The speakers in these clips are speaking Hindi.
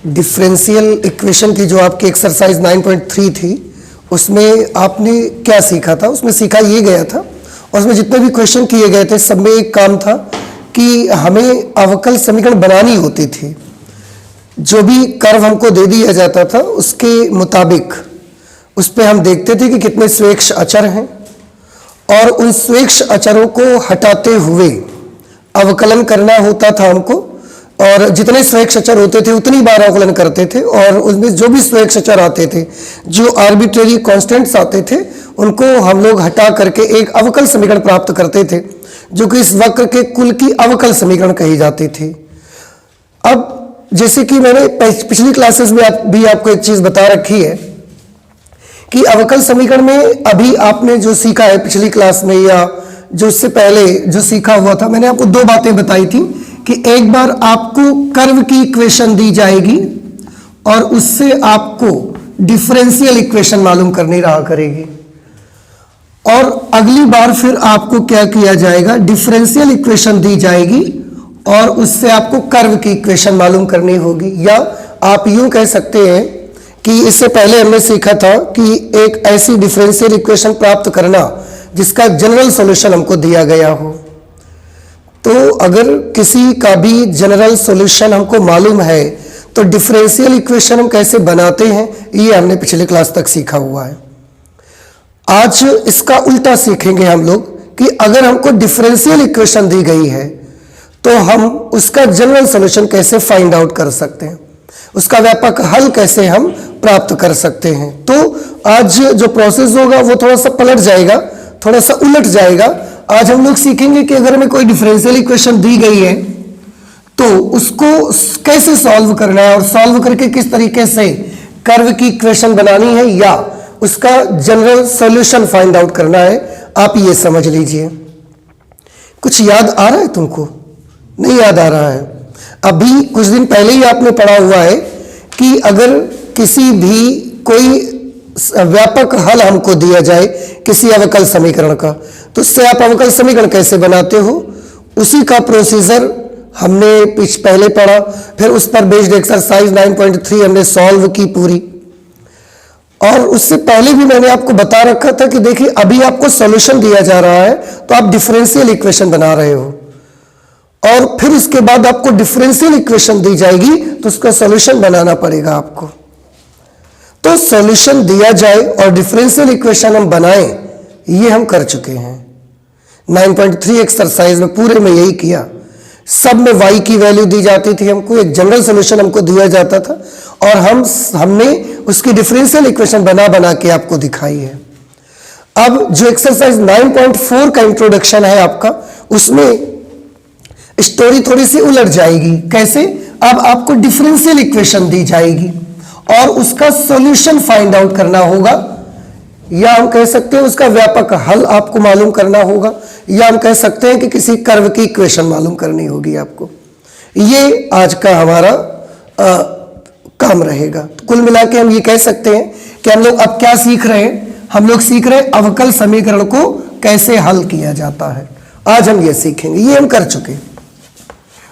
डिफरेंशियल इक्वेशन की जो आपकी एक्सरसाइज 9.3 थी उसमें आपने क्या सीखा था? उसमें सीखा ये गया था और उसमें जितने भी क्वेश्चन किए गए थे सब में एक काम था कि हमें अवकल समीकरण बनानी होती थी। जो भी कर्व हमको दे दिया जाता था उसके मुताबिक उस पर हम देखते थे कि कितने स्वेच्छ अचर हैं और उन स्वेच्छ अचरों को हटाते हुए अवकलन करना होता था हमको, और जितने स्वेच्छ अचर होते थे उतनी बार अवकलन करते थे और उसमें जो भी स्वेच्छ अचर आते थे, जो आर्बिट्रेरी कांस्टेंट्स आते थे, उनको हम लोग हटा करके एक अवकल समीकरण प्राप्त करते थे जो कि इस वक्र के कुल की अवकल समीकरण कही जाती थी। अब जैसे कि मैंने पिछली क्लासेस में भी आपको एक चीज बता रखी है कि अवकल समीकरण में अभी आपने जो सीखा है पिछली क्लास में या जो उससे पहले जो सीखा हुआ था, मैंने आपको दो बातें बताई थी कि एक बार आपको कर्व की इक्वेशन दी जाएगी और उससे आपको डिफरेंशियल इक्वेशन मालूम करनी रहा करेगी, और अगली बार फिर आपको क्या किया जाएगा, डिफरेंशियल इक्वेशन दी जाएगी और उससे आपको कर्व की इक्वेशन मालूम करनी होगी। या आप यूं कह सकते हैं कि इससे पहले हमने सीखा था कि एक ऐसी डिफरेंशियल इक्वेशन प्राप्त करना जिसका जनरल सॉल्यूशन हमको दिया गया हो। तो अगर किसी का भी जनरल सॉल्यूशन हमको मालूम है तो डिफरेंशियल इक्वेशन हम कैसे बनाते हैं ये हमने पिछले क्लास तक सीखा हुआ है। आज इसका उल्टा सीखेंगे हम लोग कि अगर हमको डिफरेंशियल इक्वेशन दी गई है तो हम उसका जनरल सॉल्यूशन कैसे फाइंड आउट कर सकते हैं, उसका व्यापक हल कैसे हम प्राप्त कर सकते हैं। तो आज जो प्रोसेस होगा वो थोड़ा सा पलट जाएगा, थोड़ा सा उलट जाएगा। आज हम लोग सीखेंगे कि अगर हमें कोई डिफरेंशियल इक्वेशन दी गई है तो उसको कैसे सॉल्व करना है और सॉल्व करके किस तरीके से कर्व की इक्वेशन बनानी है या उसका जनरल सॉल्यूशन फाइंड आउट करना है। आप ये समझ लीजिए। कुछ याद आ रहा है तुमको? नहीं याद आ रहा है? अभी कुछ दिन पहले ही आपने पढ़ा हुआ है कि अगर किसी भी कोई व्यापक हल हमको दिया जाए किसी अवकल समीकरण का तो उससे आप अवकल समीकरण कैसे बनाते हो उसी का प्रोसीजर हमने पहले पढ़ा। फिर उस पर बेस्ड एक्सरसाइज 9.3 हमने सॉल्व की पूरी, और उससे पहले भी मैंने आपको बता रखा था कि देखिए अभी आपको सॉल्यूशन दिया जा रहा है तो आप डिफरेंशियल इक्वेशन बना रहे हो और फिर उसके बाद आपको डिफरेंशियल इक्वेशन दी जाएगी तो उसका सॉल्यूशन बनाना पड़ेगा आपको। तो सॉल्यूशन दिया जाए और डिफरेंशियल इक्वेशन हम बनाएं, ये हम कर चुके हैं 9.3 एक्सरसाइज में। पूरे में यही किया। सब में y की वैल्यू दी जाती थी हमको, एक जनरल सॉल्यूशन हमको दिया जाता था और हमने उसकी डिफरेंशियल इक्वेशन बना बना के आपको दिखाई है। अब जो एक्सरसाइज 9.4 का इंट्रोडक्शन है आपका, उसमें स्टोरी थोड़ी सी उलट जाएगी। कैसे? अब आपको डिफरेंशियल इक्वेशन दी जाएगी और उसका सॉल्यूशन फाइंड आउट करना होगा, या हम कह सकते हैं उसका व्यापक हल आपको मालूम करना होगा, या हम कह सकते हैं कि किसी कर्व की इक्वेशन मालूम करनी होगी आपको। ये आज का हमारा काम रहेगा। तो कुल मिला के हम ये कह सकते हैं कि हम लोग अब क्या सीख रहे हैं, हम लोग सीख रहे हैं अवकल समीकरण को कैसे हल किया जाता है। आज हम ये सीखेंगे, ये हम कर चुके।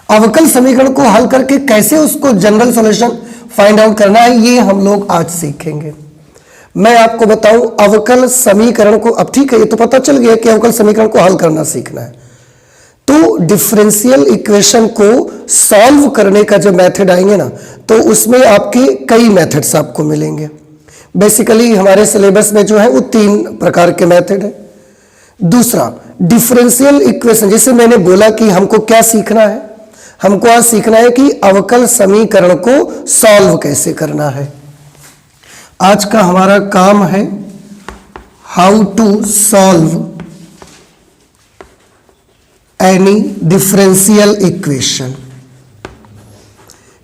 अवकल समीकरण को हल करके कैसे उसको जनरल सॉल्यूशन फाइंड आउट करना है ये हम लोग आज सीखेंगे। मैं आपको बताऊं अवकल समीकरण को, अब ठीक है ये तो पता चल गया कि अवकल समीकरण को हल करना सीखना है। तो डिफरेंशियल इक्वेशन को सॉल्व करने का जब मेथड आएंगे ना तो उसमें आपके कई मेथड्स आपको मिलेंगे। बेसिकली हमारे सिलेबस में जो है वो 3 प्रकार के मेथड है। दूसरा डिफरेंशियल इक्वेशन, जैसे मैंने बोला कि हमको क्या सीखना है, हमको आज सीखना है कि अवकल समीकरण को सॉल्व कैसे करना है। आज का हमारा काम है how to solve any differential equation,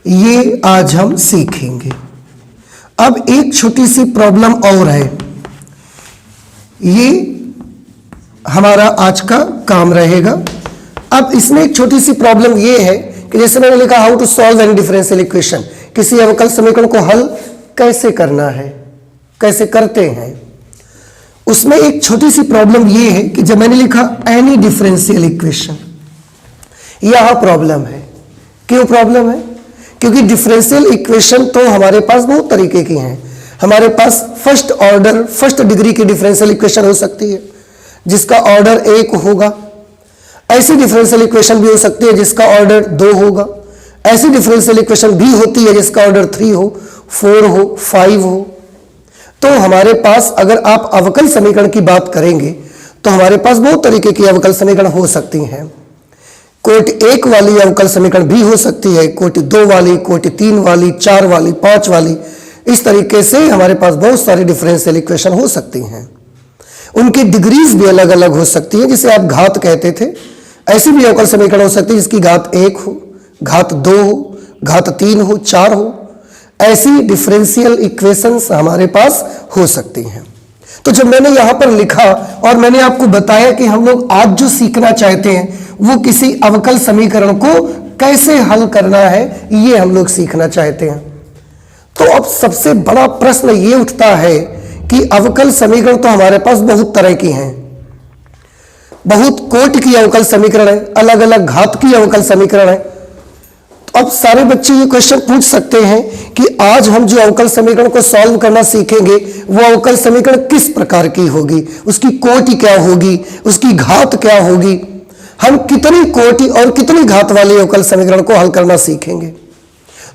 ये आज हम सीखेंगे। अब एक छोटी सी प्रॉब्लम और है, ये हमारा आज का काम रहेगा। अब इसमें एक छोटी सी प्रॉब्लम ये है कि जैसे मैंने लिखा how to solve any differential equation, किसी अवकल समीकरण को हल कैसे करना है, कैसे करते हैं। उसमें एक छोटी सी प्रॉब्लम ये है कि जब मैंने लिखा एनी डिफरेंशियल इक्वेशन, यहां प्रॉब्लम है। क्यों प्रॉब्लम है? क्योंकि डिफरेंशियल इक्वेशन तो हमारे पास बहुत तरीके की हैं। हमारे पास फर्स्ट ऑर्डर, फर्स्ट डिग्री की डिफरेंशियल इक्वेशन हो सकती है जिसका ऑर्डर 1 होगा। ऐसी डिफरेंशियल इक्वेशन भी हो सकती है जिसका ऑर्डर 2 होगा। ऐसी डिफरेंशियल इक्वेशन भी होती है जिसका ऑर्डर 3 हो, 4 हो, 5 हो। तो हमारे पास अगर आप अवकल समीकरण की बात करेंगे तो हमारे पास बहुत तरीके की अवकल समीकरण हो सकती हैं। कोटि 1 वाली अवकल समीकरण भी हो सकती है, कोटि 2 वाली, कोटि 3 वाली, 4 वाली, 5 वाली। इस तरीके से हमारे पास बहुत सारी डिफरेंशियल इक्वेशन हो सकती हैं। उनकी डिग्रीज भी अलग अलग हो सकती है, जिसे आप घात कहते थे। ऐसी भी अवकल समीकरण हो सकती है जिसकी घात 1 हो, घात 2 हो, घात 3 हो, 4 हो। ऐसी डिफरेंशियल इक्वेशंस हमारे पास हो सकती हैं। तो जब मैंने यहां पर लिखा और मैंने आपको बताया कि हम लोग आज जो सीखना चाहते हैं वो किसी अवकल समीकरण को कैसे हल करना है, ये हम लोग सीखना चाहते हैं। तो अब सबसे बड़ा प्रश्न ये उठता है कि अवकल समीकरण तो हमारे पास बहुत तरह की हैं, बहुत कोटि की अवकल समीकरण है, अलग अलग घात की अवकल समीकरण है। तो अब सारे बच्चे ये क्वेश्चन पूछ सकते हैं कि आज हम जो अवकल समीकरण को सॉल्व करना सीखेंगे वो अवकल समीकरण किस प्रकार की होगी, उसकी कोटि क्या होगी, उसकी घात क्या होगी, हम कितनी कोटि और कितनी घात वाली अवकल समीकरण को हल करना सीखेंगे।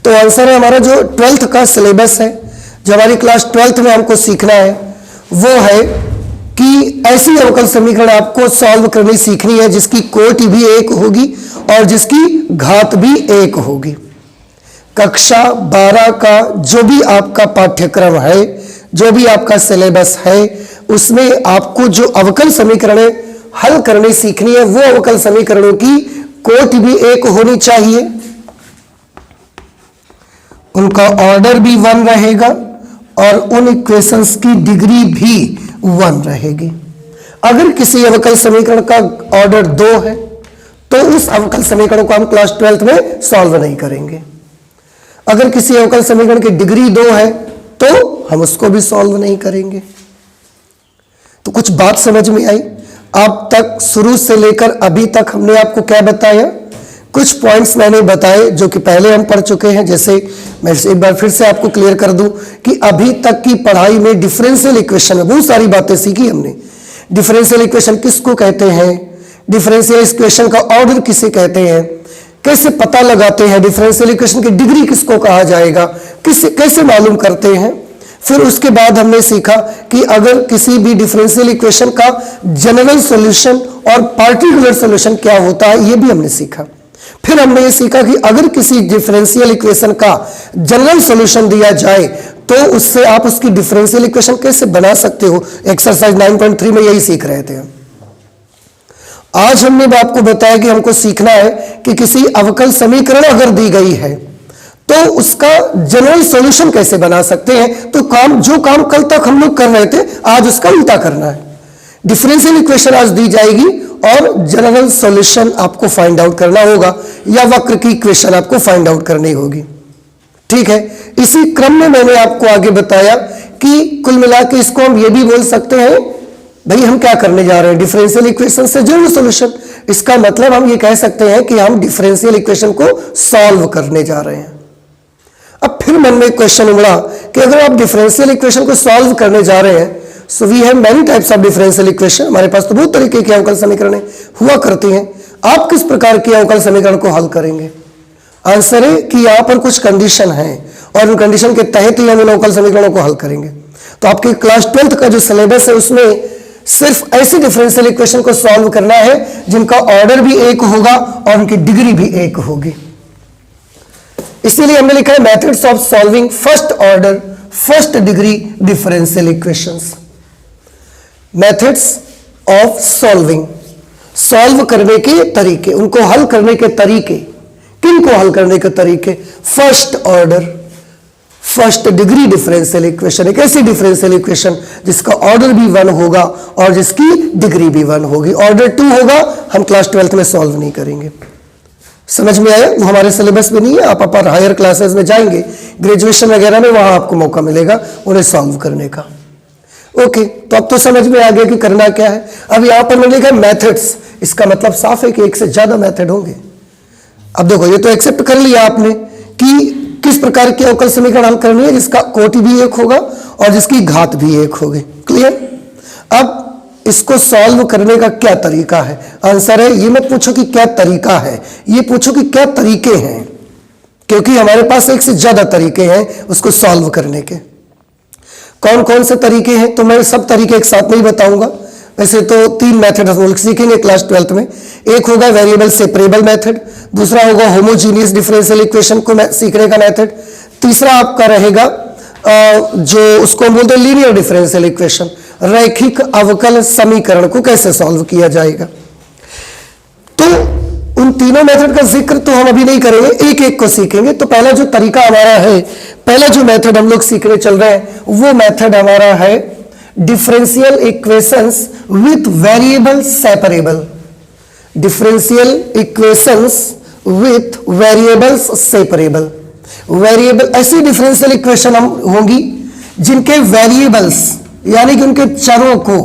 तो आंसर है हमारा जो 12th का सिलेबस है, जो हमारी क्लास 12th में हमको सीखना है वो है कि ऐसी अवकल समीकरण आपको सॉल्व करनी सीखनी है जिसकी कोटि भी 1 होगी और जिसकी घात भी 1 होगी। कक्षा 12 का जो भी आपका पाठ्यक्रम है, जो भी आपका सिलेबस है, उसमें आपको जो अवकल समीकरणें हल करनी सीखनी है वो अवकल समीकरणों की कोटि भी 1 होनी चाहिए, उनका ऑर्डर भी 1 रहेगा और उन इक्वेशंस की डिग्री भी 1 रहेगी। अगर किसी अवकल समीकरण का ऑर्डर 2 है तो उस अवकल समीकरण को हम क्लास 12th में सॉल्व नहीं करेंगे। अगर किसी अवकल समीकरण की डिग्री 2 है तो हम उसको भी सॉल्व नहीं करेंगे। तो कुछ बात समझ में आई? अब तक शुरू से लेकर अभी तक हमने आपको क्या बताया? कुछ पॉइंट्स मैंने बताए जो कि पहले हम पढ़ चुके हैं। जैसे मैं एक बार फिर से आपको क्लियर कर दूं कि अभी तक की पढ़ाई में डिफरेंशियल इक्वेशन में बहुत सारी बातें सीखी हमने। डिफरेंशियल इक्वेशन किसको कहते हैं, डिफरेंशियल इक्वेशन का ऑर्डर किसे कहते हैं, कैसे पता लगाते हैं, डिफरेंशियल इक्वेशन की डिग्री किसको कहा जाएगा, कैसे मालूम करते हैं। फिर उसके बाद हमने सीखा कि अगर किसी भी डिफरेंशियल इक्वेशन का जनरल सॉल्यूशन और पार्टिकुलर सॉल्यूशन क्या होता है, ये भी हमने सीखा। फिर हमने ये सीखा कि अगर किसी डिफरेंशियल इक्वेशन का जनरल सॉल्यूशन दिया जाए तो उससे आप उसकी डिफरेंशियल इक्वेशन कैसे बना सकते हो। एक्सरसाइज 9.3 में यही सीख रहे थे। आज हमने आपको बताया कि हमको सीखना है कि किसी अवकल समीकरण अगर दी गई है तो उसका जनरल सॉल्यूशन कैसे बना सकते हैं। तो जो काम कल तक हम लोग कर रहे थे आज उसका उल्टा करना है। डिफरेंशियल इक्वेशन आज दी जाएगी और जनरल सॉल्यूशन आपको फाइंड आउट करना होगा या वक्र की इक्वेशन आपको फाइंड आउट करनी होगी। ठीक है, इसी क्रम में मैंने आपको आगे बताया कि कुल मिला के इसको हम ये भी बोल सकते हैं, भाई हम क्या करने जा रहे हैं, डिफरेंशियल इक्वेशन से जनरल सॉल्यूशन। इसका मतलब हम ये कह सकते हैं कि हम डिफरेंशियल इक्वेशन को सॉल्व करने जा रहे हैं। अब फिर मन में एक क्वेश्चन उमड़ा कि अगर आप डिफरेंशियल इक्वेशन को सॉल्व करने जा रहे हैं, so we have many types of differential equation, हमारे पास तो बहुत तरीके की अवकल समीकरण हुआ करती हैं। आप किस प्रकार की अवकल समीकरण को हल करेंगे? आंसर है कि यहां पर कुछ कंडीशन है और उन कंडीशन के तहत ही हम इन अवकल समीकरणों को हल करेंगे। तो आपके क्लास 12th का जो सिलेबस है उसमें सिर्फ ऐसी डिफरेंशियल इक्वेशन को सॉल्व करना है जिनका ऑर्डर भी 1 होगा और उनकी डिग्री भी 1 होगी। इसीलिए हमने लिखा है methods of solving first order first degree differential equations. Methods of solving, solve करने के तरीके, उनको हल करने के तरीके। किनको हल करने के तरीके? First order first degree differential equation, एक ऐसी डिफरेंशियल इक्वेशन जिसका ऑर्डर भी 1 होगा और जिसकी डिग्री भी 1 होगी। ऑर्डर 2 होगा, हम क्लास 12th में सॉल्व नहीं करेंगे। समझ में आया? वो हमारे सिलेबस में नहीं है। आप अपर हायर क्लासेस में जाएंगे, ग्रेजुएशन वगैरह में, वहां आपको मौका मिलेगा उन्हें सॉल्व करने का। ओके, तो अब तो समझ में आ गया कि करना क्या है। अब यहां पर मैंने लिखा मेथड्स, इसका मतलब साफ है कि एक से ज्यादा मेथड होंगे। अब देखो, ये तो एक्सेप्ट कर लिया आपने कि किस प्रकार के अवकल समीकरण हल करनी है, जिसका कोटि भी एक होगा और जिसकी घात भी एक होगी। क्लियर। अब इसको सॉल्व करने का क्या तरीका है? आंसर है, ये मत पूछो कि क्या तरीका है, ये पूछो कि क्या तरीके हैं, क्योंकि हमारे पास एक से ज्यादा तरीके हैं उसको सॉल्व करने के। कौन कौन से तरीके हैं तो मैं सब तरीके एक साथ नहीं बताऊंगा। वैसे तो 3 मेथड हम लोग सीखेंगे क्लास 12th में। एक होगा वेरिएबल सेपरेबल मेथड, दूसरा होगा होमोजीनियस डिफरेंशियल इक्वेशन को सीखने का मेथड, तीसरा आपका रहेगा जो उसको हम बोलते हैं लीनियर डिफरेंशियल इक्वेशन, रैखिक अवकल समीकरण को कैसे सॉल्व किया जाएगा। तो उन तीनों मेथड का जिक्र तो हम अभी नहीं करेंगे, एक एक को सीखेंगे। तो पहला जो तरीका हमारा है, पहला जो मेथड हम लोग सीखने चल रहे हैं, वो मेथड हमारा है differential equations with variable separable. Differential equations with variables separable. Variable ऐसी डिफरेंशियल इक्वेशन हम होंगी जिनके वेरिएबल्स यानी कि उनके चरों को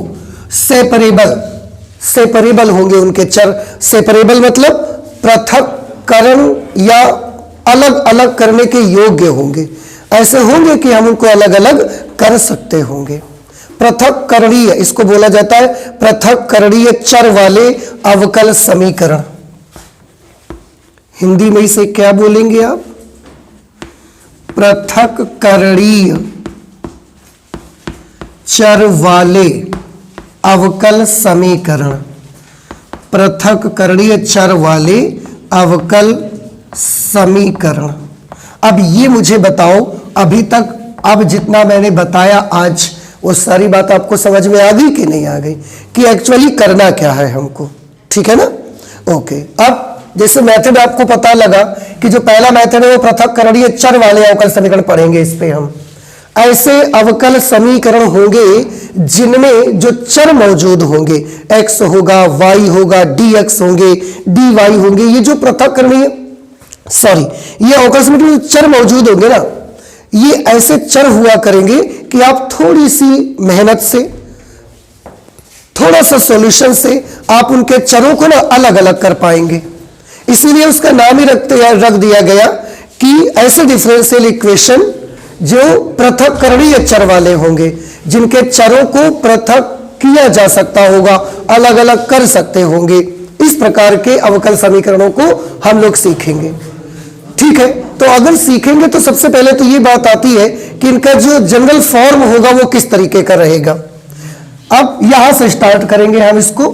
सेपरेबल होंगे, उनके चर सेपरेबल मतलब पृथक्करण या अलग अलग करने के योग्य होंगे। ऐसे होंगे कि हम उनको अलग अलग कर सकते होंगे। पृथक्करणीय इसको बोला जाता है, पृथक्करणीय चर वाले अवकल समीकरण। हिंदी में इसे क्या बोलेंगे आप? पृथक्करणीय चर वाले अवकल समीकरण। पृथक्करणीय चर वाले अवकल समीकरण। अब ये मुझे बताओ, अभी तक अब जितना मैंने बताया आज, वो सारी बात आपको समझ में आ गई कि नहीं आ गई, कि एक्चुअली करना क्या है हमको? ठीक है ना? ओके। अब जैसे मेथड आपको पता लगा कि जो पहला मेथड है वो पृथक्करणीय चर वाले अवकल समीकरण पढ़ेंगे। इस पे हम ऐसे अवकल समीकरण होंगे जिनमें जो चर मौजूद होंगे, x होगा, y होगा, dx होंगे, dy होंगे, ये जो पृथक्करणीय ये अवकल समीकरण चर मौजूद होंगे ना, ये ऐसे चर हुआ करेंगे कि आप थोड़ी सी मेहनत से, थोड़ा सा सॉल्यूशन से आप उनके चरों को ना अलग अलग कर पाएंगे। इसीलिए उसका नाम ही रख दिया गया कि ऐसे डिफरेंशियल इक्वेशन जो पृथक्करणीय चर वाले होंगे, जिनके चरों को पृथक किया जा सकता होगा, अलग अलग कर सकते होंगे। इस प्रकार के अवकल समीकरणों को हम लोग सीखेंगे। ठीक है, तो अगर सीखेंगे तो सबसे पहले तो ये बात आती है कि इनका जो जनरल फॉर्म होगा वो किस तरीके का रहेगा। अब यहां से स्टार्ट करेंगे हम इसको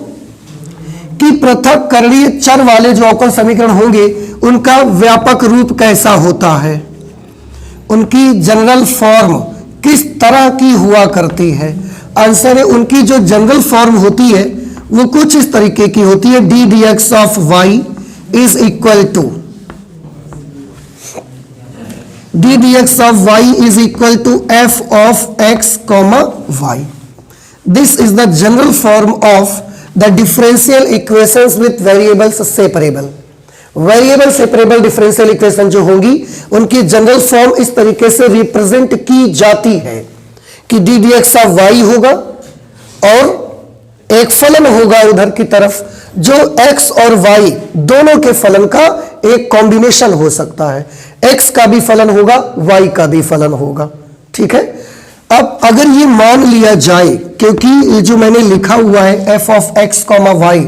कि पृथक्करणीय चर वाले जो अवकल समीकरण होंगे उनका व्यापक रूप कैसा होता है, उनकी जनरल फॉर्म किस तरह की हुआ करती है। आंसर है, उनकी जो जनरल फॉर्म होती है वो कुछ इस तरीके की होती है, d D x of Y is equal to d D x of Y is equal to f of x comma y. This is the general form of the differential equations with variables separable. Variable separable differential equation जो होंगी उनकी जनरल फॉर्म इस तरीके से रिप्रेजेंट की जाती है कि d D x of y होगा और एक फलन होगा उधर की तरफ जो x और y दोनों के फलन का एक कॉम्बिनेशन हो सकता है। x का भी फलन होगा, y का भी फलन होगा। ठीक है, अब अगर ये मान लिया जाए, क्योंकि ये जो मैंने लिखा हुआ है f of x comma y,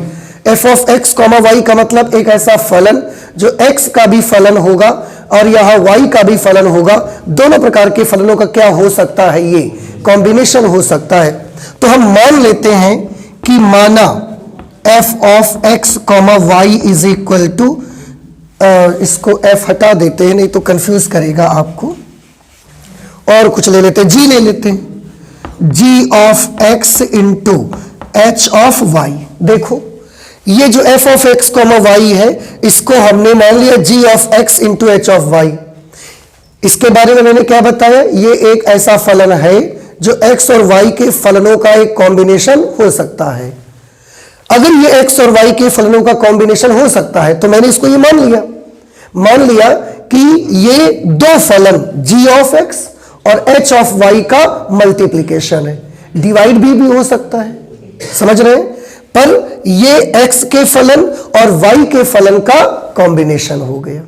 f of x comma y का मतलब एक ऐसा फलन जो x का भी फलन होगा और यहाँ y का भी फलन होगा। दोनों प्रकार के फलनों का क्या हो सकता है, ये कॉम्बिनेशन हो सकता है। तो हम मान लेते हैं कि माना f of x comma y is equal to, इसको f हटा देते हैं नहीं तो कंफ्यूज करेगा आपको, और कुछ ले लेते हैं, g ले लेते हैं, g of x into h of y। देखो ये जो f of x comma y है इसको हमने मान लिया g of x into h of y। इसके बारे में मैंने क्या बताया, ये एक ऐसा फलन है जो x और y के फलनों का एक कॉम्बिनेशन हो सकता है। अगर ये x और y के फलनों का कॉम्बिनेशन हो सकता है तो मैंने इसको ये मान लिया कि ये दो फलन g ऑफ x और h ऑफ y का मल्टीप्लीकेशन है। डिवाइड भी हो सकता है, समझ रहे हैं, पर ये x के फलन और y के फलन का कॉम्बिनेशन हो गया।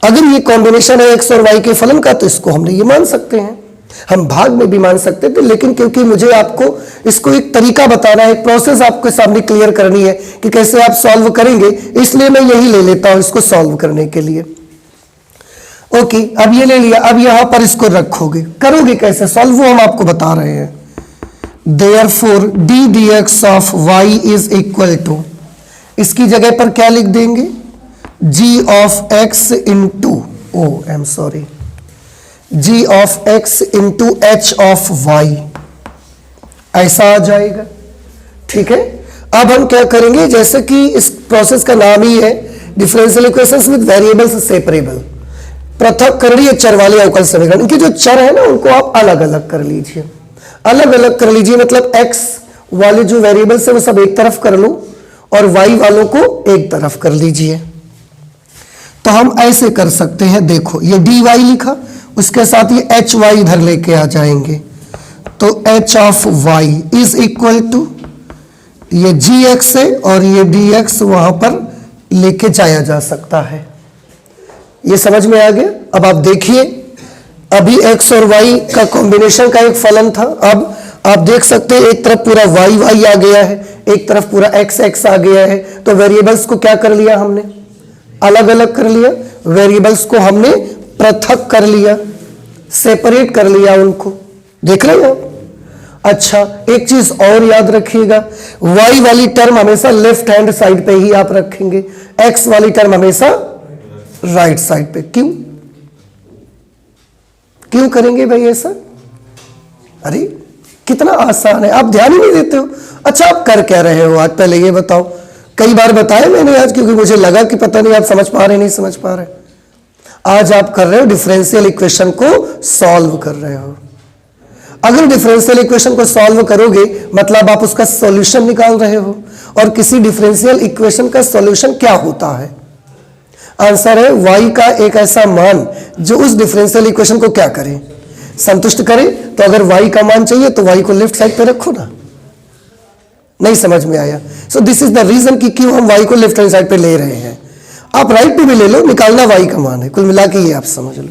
अगर ये कॉम्बिनेशन है एक्स और वाई के फलन का तो इसको हमने ये मान सकते हैं, हम भाग में भी मान सकते थे, लेकिन क्योंकि मुझे आपको इसको एक तरीका बताना है, एक प्रोसेस आपके सामने क्लियर करनी है कि कैसे आप सॉल्व करेंगे, इसलिए मैं यही ले लेता हूं इसको सॉल्व करने के लिए। ओके, अब ये ले लिया, अब यहां पर इसको रखोगे, करोगे कैसे सॉल्व वो हम आपको बता रहे हैं। Therefore D D x of Y is equal to, इसकी जगह पर क्या लिख देंगे, G of x into G of x into H of Y, ऐसा आ जाएगा। ठीक है, अब हम क्या करेंगे, जैसे कि इस प्रोसेस का नाम ही है differential equations with variables separable, पृथक्करणीय चर वाले अवकल समीकरण। इनके जो चर है ना उनको आप अलग अलग कर लीजिए, अलग अलग कर लीजिए, मतलब x वाले जो वेरिएबल्स है वो सब एक तरफ कर लो और y वालों को एक तरफ कर लीजिए। तो हम ऐसे कर सकते हैं, देखो ये dy लिखा, उसके साथ ये एच वाई इधर लेके आ जाएंगे, तो h of Y is equal to ये जी एक्स है और ये डी एक्स वहां पर लेके जाया जा सकता है। ये समझ में आ गया। अब आप देखिए, अभी एक्स और वाई का कॉम्बिनेशन का एक फलन था, अब आप देख सकते हैं एक तरफ पूरा वाई वाई आ गया है, एक तरफ पूरा एक्स एक्स आ गया है। तो वेरिएबल्स को क्या कर लिया हमने, अलग अलग कर लिया, वेरिएबल्स को हमने पृथक कर लिया, सेपरेट कर लिया उनको, देख रहे हो। अच्छा, एक चीज और याद रखिएगा, y वाली टर्म हमेशा लेफ्ट हैंड साइड पे ही आप रखेंगे, x वाली टर्म हमेशा राइट साइड पे। क्यों क्यों करेंगे भाई ऐसा, अरे कितना आसान है, आप ध्यान ही नहीं देते हो। अच्छा, आप कर क्या रहे हो आज, पहले ये बताओ। कई बार बताया मैंने आज, क्योंकि मुझे लगा कि पता नहीं आप समझ पा रहे नहीं समझ पा रहे। आज आप कर रहे हो डिफरेंशियल इक्वेशन को सॉल्व कर रहे हो। अगर डिफरेंशियल इक्वेशन को सॉल्व करोगे मतलब आप उसका सॉल्यूशन निकाल रहे हो, और किसी डिफरेंशियल इक्वेशन का सॉल्यूशन क्या होता है, आंसर है y का एक ऐसा मान जो उस डिफरेंशियल इक्वेशन को क्या करे, संतुष्ट करे। तो अगर y का मान चाहिए तो y को लेफ्ट साइड पे रखो ना। नहीं समझ में आया? So this is the reason कि क्यों हम y को लेफ्ट हैंड साइड पे ले रहे हैं। आप राइट पे भी ले लो, निकालना y का मान है, कुल मिला के ये आप समझ लो।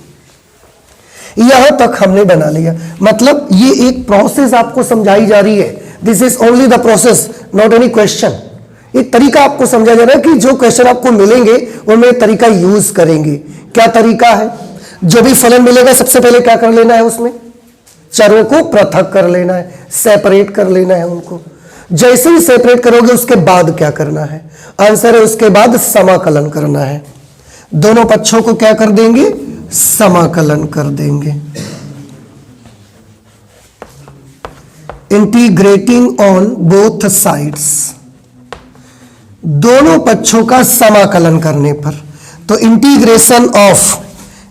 यहां तक हमने बना लिया, मतलब ये एक प्रोसेस आपको समझाई जा रही है। This is only the process, not any question. एक तरीका आपको समझा जा रहा है कि जो क्वेश्चन आपको मिलेंगे उनमें तरीका यूज करेंगे। क्या तरीका है, जो भी फलन मिलेगा सबसे पहले क्या कर लेना है, उसमें चरों को पृथक कर लेना है, सेपरेट कर लेना है उनको। जैसे ही सेपरेट करोगे उसके बाद क्या करना है, आंसर है उसके बाद समाकलन करना है। दोनों पक्षों को क्या कर देंगे, समाकलन कर देंगे। इंटीग्रेटिंग ऑन बोथ साइड्स, दोनों पक्षों का समाकलन करने पर, तो इंटीग्रेशन ऑफ,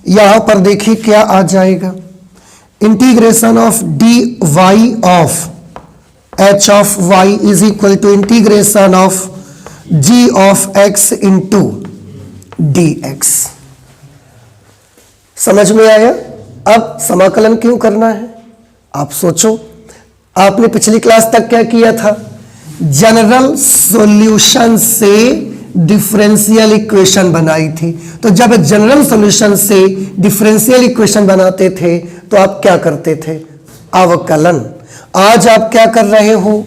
यहां पर देखिए क्या आ जाएगा, integration of d y of h of Y is equal to integration of g of x into d x. समझ में आया? अब समाकलन क्यों करना है आप सोचो। आपने पिछली क्लास तक क्या किया था, जनरल सॉल्यूशन से डिफरेंशियल इक्वेशन बनाई थी। तो जब जनरल सॉल्यूशन से डिफरेंशियल इक्वेशन बनाते थे तो आप क्या करते थे, अवकलन। आज आप क्या कर रहे हो,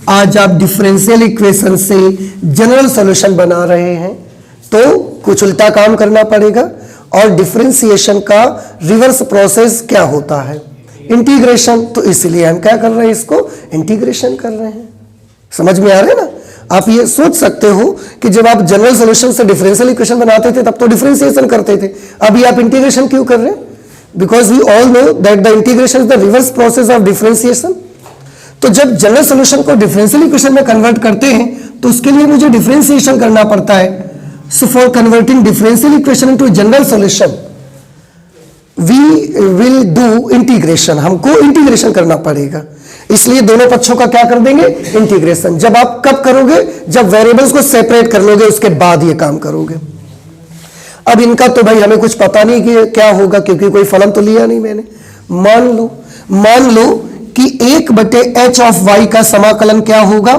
आज आप डिफरेंशियल इक्वेशन से जनरल सॉल्यूशन बना रहे हैं, तो कुछ उल्टा काम करना पड़ेगा। और डिफरेंशिएशन का रिवर्स प्रोसेस क्या होता है, इंटीग्रेशन। तो इसलिए हम क्या कर रहे हैं, इसको इंटीग्रेशन कर रहे हैं। समझ में आ रहा है ना? आप ये सोच सकते हो कि जब आप जनरल सॉल्यूशन से डिफरेंशियल इक्वेशन बनाते थे तब तो डिफरेंशिएशन करते थे, अभी आप इंटीग्रेशन क्यों कर रहे हैं, because we all know that the integration is the reverse process of differentiation. तो जब जनरल सॉल्यूशन को डिफरेंशियल इक्वेशन में कन्वर्ट करते हैं तो उसके लिए मुझे डिफरेंशिएशन करना पड़ता है। So for converting differential equation into general solution, we will do integration, हमको इंटीग्रेशन करना पड़ेगा। इसलिए दोनों पक्षों का क्या कर देंगे, इंटीग्रेशन। जब आप कब करोगे, जब वेरिएबल्स को सेपरेट कर लोगे उसके बाद ये काम करोगे। अब इनका तो भाई हमें कुछ पता नहीं कि क्या होगा, क्योंकि कोई फलन तो लिया नहीं मैंने। मान लो कि 1/h ऑफ y का समाकलन क्या होगा,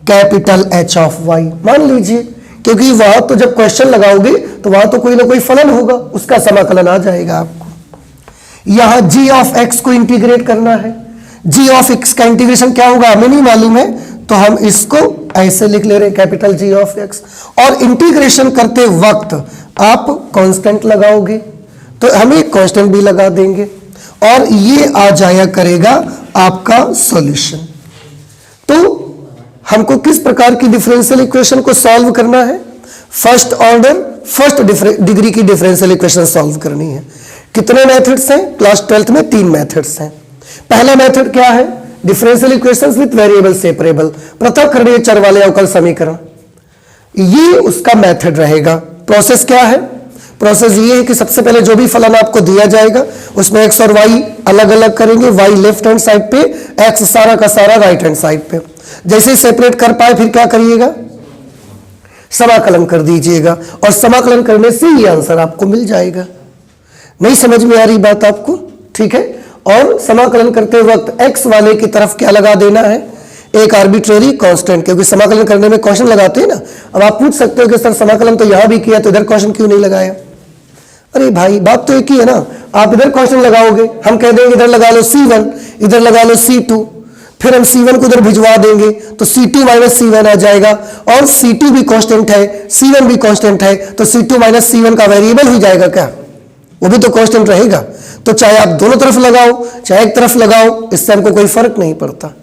कैपिटल H ऑफ y। मान लीजिए क्योंकि वहां तो जब क्वेश्चन लगाओगे तो वहां तो कोई ना कोई फलन होगा, उसका समाकलन आ जाएगा आपको। यहां g ऑफ x को इंटीग्रेट करना है। g ऑफ x का इंटीग्रेशन क्या होगा हमें नहीं मालूम है, तो हम इसको ऐसे लिख ले रहे हैं कैपिटल G ऑफ x। और इंटीग्रेशन करते वक्त आप कांस्टेंट लगाओगे तो हम एक कांस्टेंट भी लगा देंगे और ये आ जाया करेगा आपका सॉल्यूशन। तो हमको किस प्रकार की डिफरेंशियल इक्वेशन को सॉल्व करना है? फर्स्ट ऑर्डर फर्स्ट डिग्री की डिफरेंशियल इक्वेशन सॉल्व करनी है। कितने मेथड्स हैं? क्लास 12th में 3 मेथड्स हैं। पहला मेथड क्या है? Differential equations with variable separable, पृथक चर वाले अवकल समीकरण, ये उसका मेथड रहेगा। प्रोसेस क्या है? प्रोसेस ये है कि सबसे पहले जो भी फलन आपको दिया जाएगा उसमें x और y अलग अलग करेंगे, y लेफ्ट हैंड साइड पे, x सारा का सारा राइट हैंड साइड पे। जैसे ही सेपरेट कर पाए फिर क्या करिएगा? समाकलन कर दीजिएगा और समाकलन करने से ये आंसर आपको मिल जाएगा। नहीं समझ में आ रही बात आपको? ठीक है। और समाकलन करते वक्त x वाले की तरफ क्या लगा देना है? एक आर्बिट्रेरी कांस्टेंट, क्योंकि समाकलन करने में क्वेश्चन लगाते हैं ना। अब आप पूछ सकते हो कि सर समाकलन तो यहां भी किया तो इधर क्वेश्चन क्यों नहीं लगाया? अरे भाई बात तो एक ही है ना। आप इधर क्वेश्चन लगाओगे, हम कह देंगे इधर लगा लो C1, इधर लगा लो C2, फिर हम C1 को उधर भिजवा देंगे तो C2 माइनस C1 आ जाएगा और C2 भी कांस्टेंट है, C1 भी कांस्टेंट है, तो C2 माइनस C1 का वेरिएबल हो जाएगा क्या? वो भी तो कांस्टेंट रहेगा। तो चाहे आप दोनों तरफ लगाओ चाहे एक तरफ लगाओ, इससे हमको कोई फर्क नहीं पड़ता।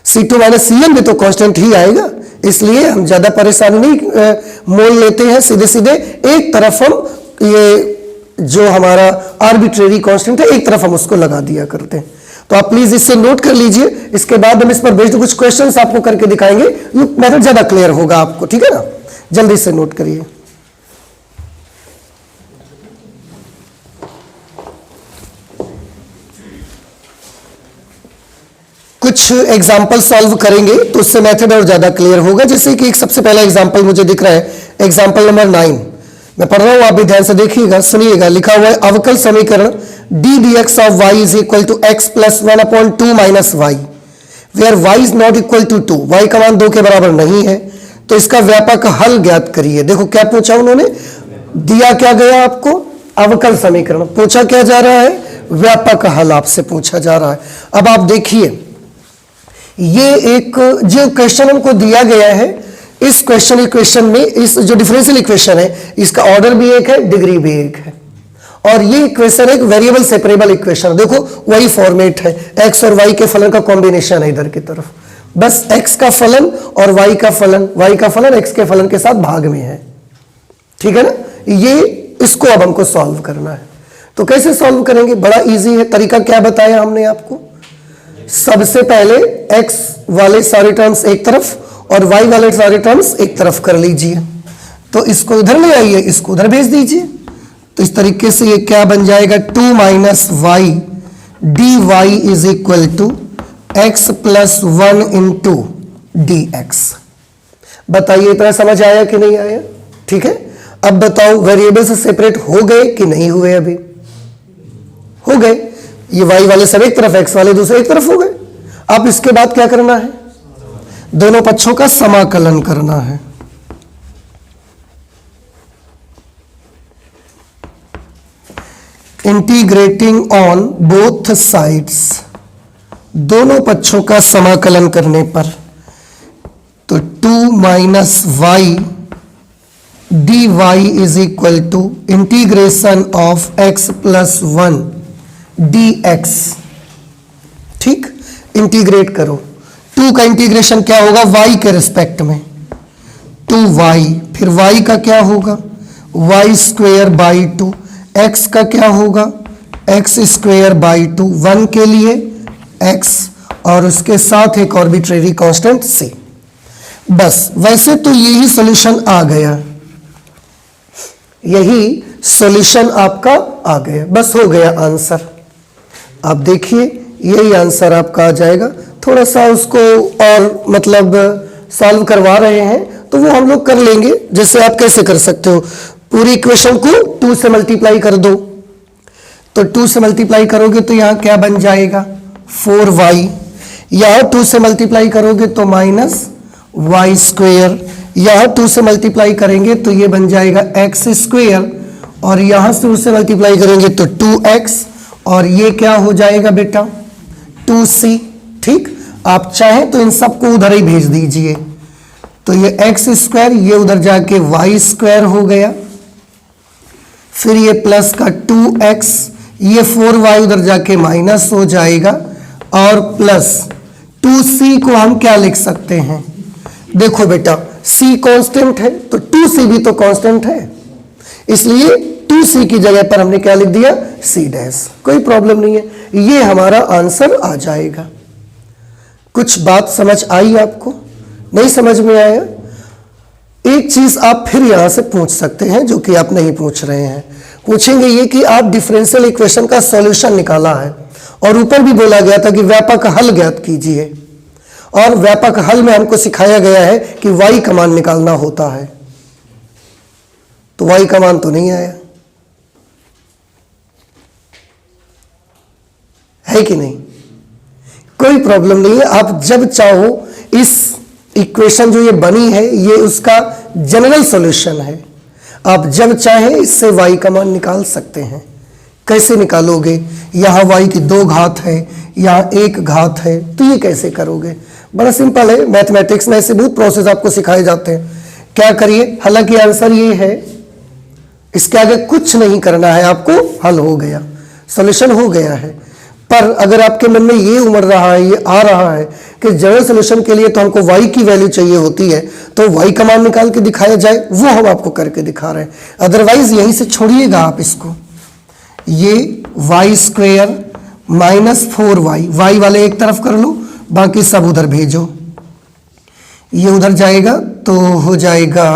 C2 माइनस C1 भी तो कांस्टेंट ही आएगा, इसलिए हम ज्यादा परेशानी नहीं मोल लेते हैं। सीधे सीधे एक तरफ हम ये जो हमारा आर्बिट्रेरी कांस्टेंट है एक तरफ हम उसको लगा दिया करते हैं। तो आप प्लीज इससे नोट कर लीजिए, इसके बाद हम इस पर बेस्ड कुछ क्वेश्चंस आपको करके दिखाएंगे, ये मेथड ज्यादा क्लियर होगा आपको। ठीक है ना, जल्दी से नोट करिए। कुछ एग्जाम्पल सॉल्व करेंगे तो उससे मेथड और ज्यादा क्लियर होगा। जैसे कि एक सबसे पहला एग्जाम्पल मुझे दिख रहा है, एग्जाम्पल नंबर 9 मैं पढ़ रहा हूं, आप भी ध्यान से देखिएगा, सुनिएगा। लिखा हुआ है अवकल समीकरण d D x of Y is equal to x plus 1/2 minus y, where y is not equal to 2, y का मान 2 के बराबर नहीं है, तो इसका व्यापक हल ज्ञात करिए। देखो क्या पूछा उन्होंने, दिया क्या गया आपको? अवकल समीकरण। पूछा क्या जा रहा है? व्यापक हल आपसे पूछा जा रहा है। अब आप देखिए, ये एक जो क्वेश्चन हमको दिया गया है, इस इक्वेशन में इस जो डिफरेंशियल इक्वेशन है इसका ऑर्डर भी एक है, डिग्री भी एक है, और ये इक्वेशन एक वेरिएबल सेपरेबल इक्वेशन। देखो वही फॉर्मेट है, x और y के फलन का कॉम्बिनेशन है इधर की तरफ, बस x का फलन और y का फलन x के फलन के साथ भाग में है। ठीक है ना, ये इसको अब हमको सॉल्व करना है। तो कैसे सॉल्व करेंगे? बड़ा इजी है। तरीका क्या बताया हमने आपको? सबसे पहले x वाले सारे टर्म्स एक तरफ और y वाले सारे टर्म्स एक तरफ कर लीजिए। तो इसको इधर ले आइए, इसको उधर भेज दीजिए। तो इस तरीके से ये क्या बन जाएगा? 2 minus y d y is equal to x plus 1 into d x. बताइए इतना समझ आया कि नहीं आया? ठीक है। अब बताओ वेरिएबल से सेपरेट हो गए कि नहीं हुए? अभी हो गए। ये y वाले सब एक तरफ, x वाले दूसरे एक तरफ हो गए। अब इसके बाद क्या करना है? दोनों पक्षों का समाकलन करना है। इंटीग्रेटिंग ऑन बोथ साइड्स, दोनों पक्षों का समाकलन करने पर, तो 2 minus y d y is equal to integration of x plus 1 d x. ठीक, इंटीग्रेट करो। 2 का इंटीग्रेशन क्या होगा? y के रिस्पेक्ट में 2y, फिर y का क्या होगा? y स्क्वेयर बाई 2, x का क्या होगा? x स्क्वेयर बाई 2, 1 के लिए x और उसके साथ एक आर्बिट्रेरी कांस्टेंट c। बस वैसे तो यही सॉल्यूशन आ गया, यही सॉल्यूशन आपका आ गया, बस हो गया आंसर। आप देखिए यही आंसर आपका आ जाएगा। थोड़ा सा उसको और मतलब सॉल्व करवा रहे हैं तो वो हम लोग कर लेंगे। जैसे आप कैसे कर सकते हो, पूरी इक्वेशन को 2 से मल्टीप्लाई कर दो, तो 2 से मल्टीप्लाई करोगे तो यहाँ क्या बन जाएगा? 4y। यहाँ 2 से मल्टीप्लाई करोगे तो माइनस वाई स्क्वेयर, यहां 2 से मल्टीप्लाई करेंगे तो ये बन जाएगा एक्स स्क्वेयर, और यहां से उससे मल्टीप्लाई करेंगे तो 2x, और ये क्या हो जाएगा बेटा 2c। ठीक, आप चाहें तो इन सबको उधर ही भेज दीजिए, तो ये एक्स स्क्वायर ये उधर जाके वाई स्क्वायर हो गया, फिर ये प्लस का 2x, ये 4y उधर जाके माइनस हो जाएगा, और प्लस 2c को हम क्या लिख सकते हैं, देखो बेटा c कांस्टेंट है तो 2c भी तो कांस्टेंट है, इसलिए 2c की जगह पर हमने क्या लिख दिया c डैश। कोई प्रॉब्लम नहीं है, ये हमारा आंसर आ जाएगा। कुछ बात समझ आई आपको? नहीं समझ में आया? एक चीज आप फिर यहां से पूछ सकते हैं जो कि आप नहीं पूछ रहे हैं। पूछेंगे ये कि आप डिफरेंशियल इक्वेशन का सॉल्यूशन निकाला है और ऊपर भी बोला गया था कि व्यापक हल ज्ञात कीजिए, और व्यापक हल में हमको सिखाया गया है कि y का मान निकालना होता है, तो y का मान तो नहीं आया है कि नहीं? कोई प्रॉब्लम नहीं है, आप जब चाहो इस इक्वेशन जो ये बनी है ये उसका जनरल सॉल्यूशन है, आप जब चाहें इससे y का मान निकाल सकते हैं। कैसे निकालोगे? यहाँ y की 2 घात है, यहाँ 1 घात है, तो ये कैसे करोगे? बड़ा सिंपल है, मैथमेटिक्स में ऐसे बहुत प्रोसेस आपको सिखाए जाते हैं। क्या करिए, हालांकि आंसर ये है, इसके आगे कुछ नहीं करना है, आपको हल हो गया, सॉल्यूशन हो गया है। पर अगर आपके मन में ये उमड़ रहा है, ये आ रहा है कि जनरल सॉल्यूशन के लिए तो हमको y की वैल्यू चाहिए होती है, तो y का मान निकाल के दिखाया जाए, वो हम आपको करके दिखा रहे हैं। अदरवाइज यहीं से छोड़िएगा आप इसको, ये y square minus 4y, y वाले एक तरफ कर लो, बाकी सब उधर भेजो, ये उधर जाएगा तो हो जाएगा,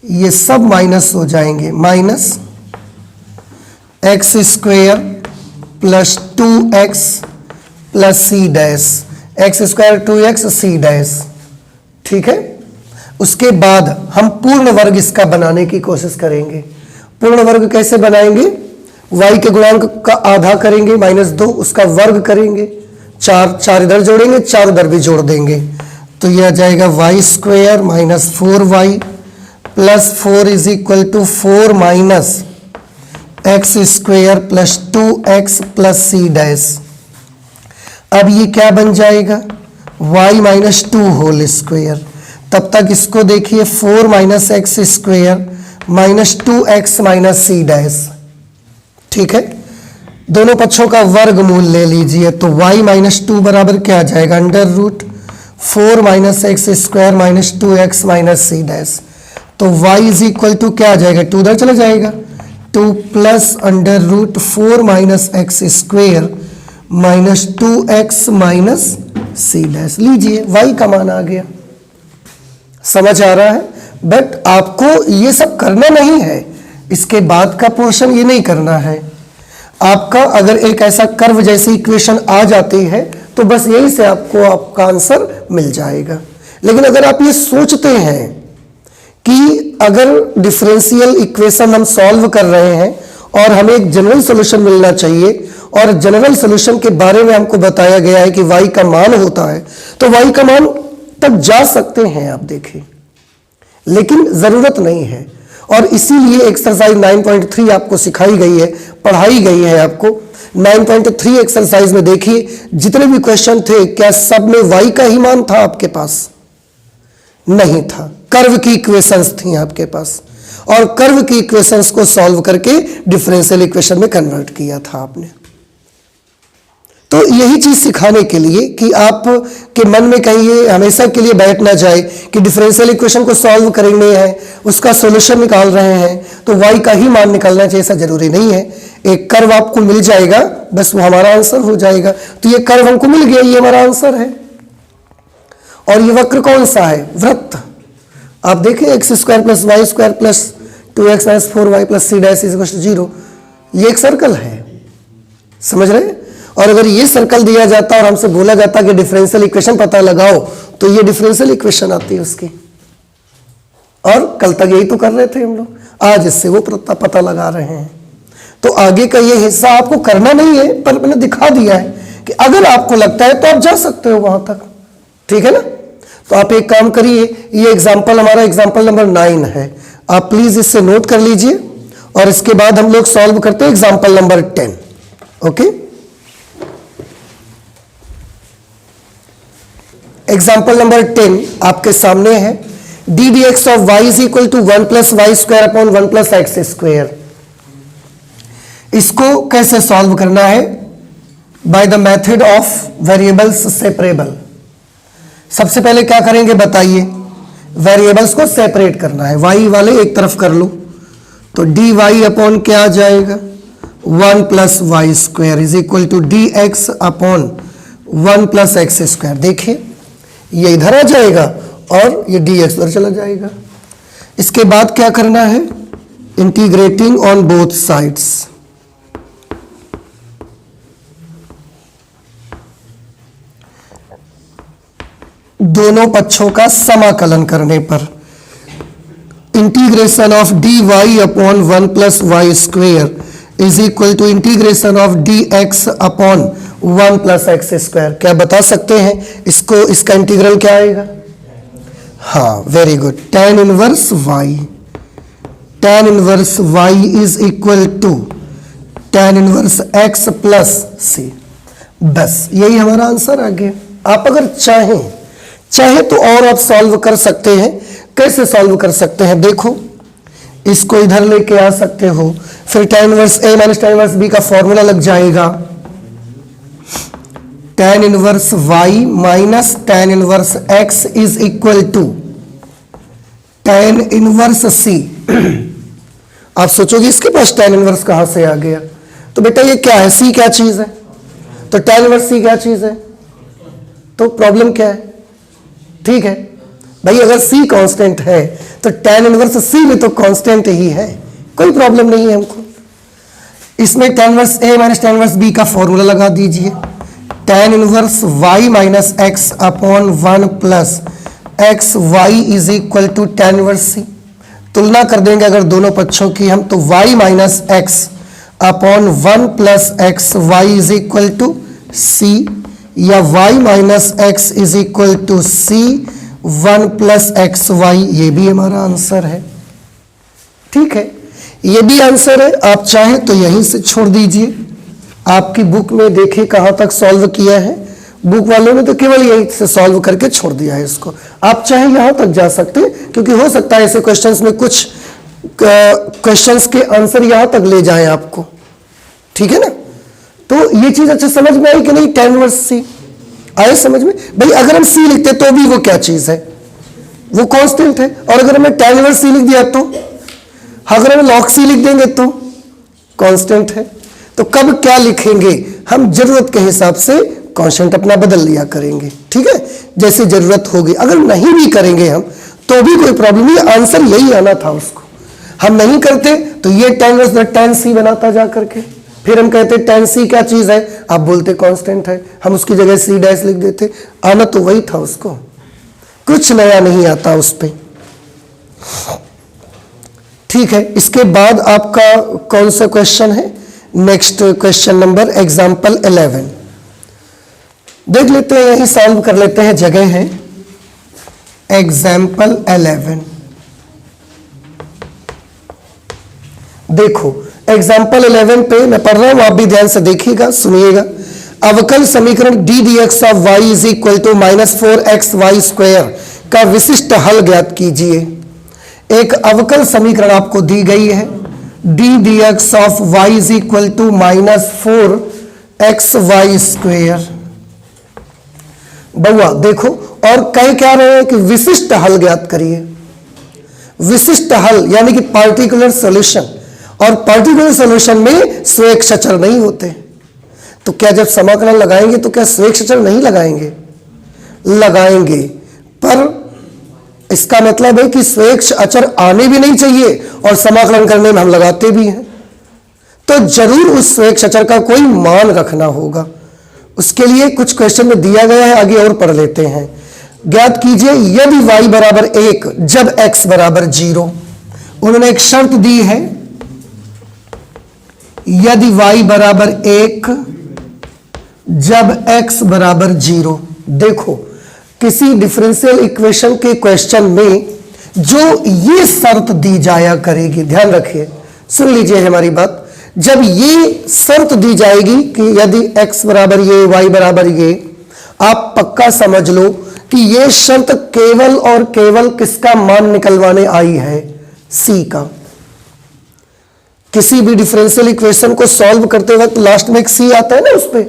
ये सब माइनस हो जाएंगे, minus x square plus 2x plus c dash, x square 2x c dash. ठीक है, उसके बाद हम पूर्ण वर्ग इसका बनाने की कोशिश करेंगे। पूर्ण वर्ग कैसे बनाएंगे? y के गुणांक का आधा करेंगे -2, उसका वर्ग करेंगे, 4 इधर जोड़ेंगे, 4 उधर भी जोड़ देंगे, तो यह आ जाएगा y square minus 4y plus 4 is equal to 4 minus x square plus 2x plus c dash. अब ये क्या बन जाएगा? y माइनस 2 होल स्क्वेयर। तब तक इसको देखिए, 4 minus x square minus 2x minus c dash. ठीक है, दोनों पक्षों का वर्गमूल ले लीजिए, तो y माइनस 2 बराबर क्या आ जाएगा? Under root 4 minus x square minus 2x minus c dash. तो y इज इक्वल टू क्या आ जाएगा? 2 उधर चला जाएगा, 2 plus under root 4 minus x square minus 2x minus c dash. लीजिए y का मान आ गया। समझ आ रहा है? बट आपको ये सब करना नहीं है, इसके बाद का पोर्शन ये नहीं करना है आपका। अगर एक ऐसा कर्व जैसी इक्वेशन आ जाती है तो बस यही से आपको आपका आंसर मिल जाएगा। लेकिन अगर आप ये सोचते हैं कि अगर डिफरेंशियल इक्वेशन हम सॉल्व कर रहे हैं और हमें एक जनरल सॉल्यूशन मिलना चाहिए, और जनरल सॉल्यूशन के बारे में हमको बताया गया है कि y का मान होता है, तो y का मान तक जा सकते हैं आप देखिए, लेकिन जरूरत नहीं है। और इसीलिए एक्सरसाइज 9.3 आपको सिखाई गई है, पढ़ाई गई है आपको। 9.3 एक्सरसाइज में देखिए जितने भी क्वेश्चन थे, क्या सब में y का ही मान था आपके पास? नहीं था, कर्व की इक्वेशंस थी आपके पास, और कर्व की इक्वेशंस को सॉल्व करके डिफरेंशियल इक्वेशन में कन्वर्ट किया था आपने। तो यही चीज सिखाने के लिए कि आप के मन में कहीं ये हमेशा के लिए बैठ ना जाए कि डिफरेंशियल इक्वेशन को सॉल्व करने हैं, उसका सॉल्यूशन निकाल रहे हैं तो y का ही मान निकालना चाहिए, ऐसा जरूरी नहीं है। एक कर्व आपको मिल जाएगा, बस वो हमारा आंसर हो जाएगा। तो ये कर्व हमको मिल गया, ये हमारा आंसर है। और ये वक्र कौन सा है? वृत्त। आप देखें x square plus y square plus 2x minus 4y plus c dash is equal to 0, ये एक सर्कल है। समझ रहे हैं? और अगर ये सर्कल दिया जाता और हमसे बोला जाता कि डिफरेंशियल इक्वेशन पता लगाओ, तो ये डिफरेंशियल इक्वेशन आती है उसकी। और कल तक यही तो कर रहे थे हम लोग, आज इससे वो पता लगा रहे हैं। तो आगे का ये हिस्सा आपको करना नहीं है, पर मैंने दिखा दिया है कि अगर आपको लगता है तो आप जा सकते हो वहां तक। ठीक है ना? तो आप एक काम करिए, ये एग्जाम्पल हमारा एग्जाम्पल नंबर 9 है, आप प्लीज इससे नोट कर लीजिए और इसके बाद हम लोग सॉल्व करते हैं example number 10। Okay, example number 10 आपके सामने है। D D x of Y is equal to 1 plus y square upon 1 plus x square. इसको कैसे सॉल्व करना है? By the method of variables separable. सबसे पहले क्या करेंगे बताइए? वेरिएबल्स को सेपरेट करना है, वाई वाले एक तरफ कर लो, तो डी वाई अपॉन क्या आ जाएगा? 1 plus y square is equal to d x upon 1 plus x square. देखिए ये इधर आ जाएगा और ये डी एक्स उधर चला जाएगा। इसके बाद क्या करना है? Integrating on both sides. दोनों पक्षों का समाकलन करने पर integration of d y upon 1 plus y square is equal to integration of d x upon 1 plus x square. क्या बता सकते हैं इसको? इसका इंटीग्रल क्या आएगा? हाँ, very good, tan inverse y। tan inverse y is equal to tan inverse x plus c। बस यही हमारा आंसर आ गया। आप अगर चाहे तो और आप सॉल्व कर सकते हैं। कैसे सॉल्व कर सकते हैं? देखो, इसको इधर लेके आ सकते हो, फिर tan inverse a minus tan inverse b का फॉर्मूला लग जाएगा। tan inverse y minus tan inverse x is equal to tan inverse c। आप सोचोगे इसके पास tan इनवर्स कहां से आ गया? तो बेटा ये क्या है? c क्या चीज है? तो tan इनवर्स c क्या चीज है? तो प्रॉब्लम क्या है? ठीक है भाई, अगर c कांस्टेंट है तो tan इनवर्स c में तो कांस्टेंट ही है, कोई प्रॉब्लम नहीं है हमको। इसमें tan inverse a minus tan inverse b का फॉर्मूला लगा दीजिए। tan inverse y minus x upon 1 plus x y is equal to tan inverse c। तुलना कर देंगे अगर दोनों पक्षों की हम, तो y minus x upon 1 plus x y is equal to c, या y minus x is equal to c 1 plus x y. ये भी हमारा आंसर है। ठीक है, ये भी आंसर है। आप चाहें तो यहीं से छोड़ दीजिए। आपकी बुक में देखिए कहां तक सॉल्व किया है। बुक वालों ने तो केवल यहीं से सॉल्व करके छोड़ दिया है इसको। आप चाहे यहां तक जा सकते हैं, क्योंकि हो सकता है ऐसे क्वेश्चंस में कुछ क्वेश्चंस के आंसर यहां तक ले जाएं आपको। ठीक है ना? तो ये चीज अच्छा समझ में आई कि नहीं? tan इनवर्स c आए समझ में? भाई अगर हम c लिखते तो भी वो क्या चीज है? वो कांस्टेंट है। और अगर हमें tan इनवर्स c लिख दिया तो, अगर हम log c लिख देंगे तो कांस्टेंट है। तो कब क्या लिखेंगे? हम जरूरत के हिसाब से कांस्टेंट अपना बदल लिया करेंगे। ठीक है, जैसे जरूरत होगी। अगर नहीं भी करेंगे हम तो भी कोई प्रॉब्लम नहीं, आंसर यही आना था उसको। हम नहीं करते तो ये tan इनवर्स tan c बनाता जा करके, फिर हम कहते tan c क्या चीज है? आप बोलते कांस्टेंट है, हम उसकी जगह c डैश लिख देते। आना तो वही था उसको, कुछ नया नहीं आता उस पे। ठीक है, इसके बाद आपका कौन सा क्वेश्चन है? नेक्स्ट क्वेश्चन नंबर एग्जाम्पल 11 देख लेते हैं, यही सॉल्व कर लेते हैं, जगह है एग्जाम्पल 11। देखो एग्जाम्पल 11 पे मैं पढ़ रहा हूं, आप भी ध्यान से देखिएगा, सुनिएगा। अवकल समीकरण d D x of Y is equal to minus 4x y square का विशिष्ट हल ज्ञात कीजिए। एक अवकल समीकरण आपको दी गई है, d D x of Y is equal to minus 4x y square. बउआ देखो, और कह क्या रहे हैं कि विशिष्ट हल ज्ञात करिए। विशिष्ट हल यानी कि पार्टिकुलर सॉल्यूशन, और पार्टिकुलर सॉल्यूशन में स्वेच्छाचर नहीं होते। तो क्या जब समाकलन लगाएंगे तो क्या स्वेच्छाचर नहीं लगाएंगे? लगाएंगे, पर इसका मतलब है कि स्वेच्छ अचर आने भी नहीं चाहिए और समाकलन करने में हम लगाते भी हैं, तो जरूर उस स्वेच्छ अचर का कोई मान रखना होगा। उसके लिए कुछ क्वेश्चन में दिया गया है, आगे और पढ़ लेते हैं। ज्ञात कीजिए यदि y बराबर 1 जब x बराबर 0। उन्होंने एक शर्त दी है, यदि y बराबर 1 जब x बराबर 0। देखो किसी डिफरेंशियल इक्वेशन के क्वेश्चन में जो ये शर्त दी जाया करेगी, ध्यान रखिए, सुन लीजिए हमारी बात, जब ये शर्त दी जाएगी कि यदि x बराबर ये, y बराबर ये, आप पक्का समझ लो कि ये शर्त केवल और केवल किसका मान निकलवाने आई है, c का। किसी भी डिफरेंशियल इक्वेशन को सॉल्व करते वक्त लास्ट में एक c आता है ना, उस पे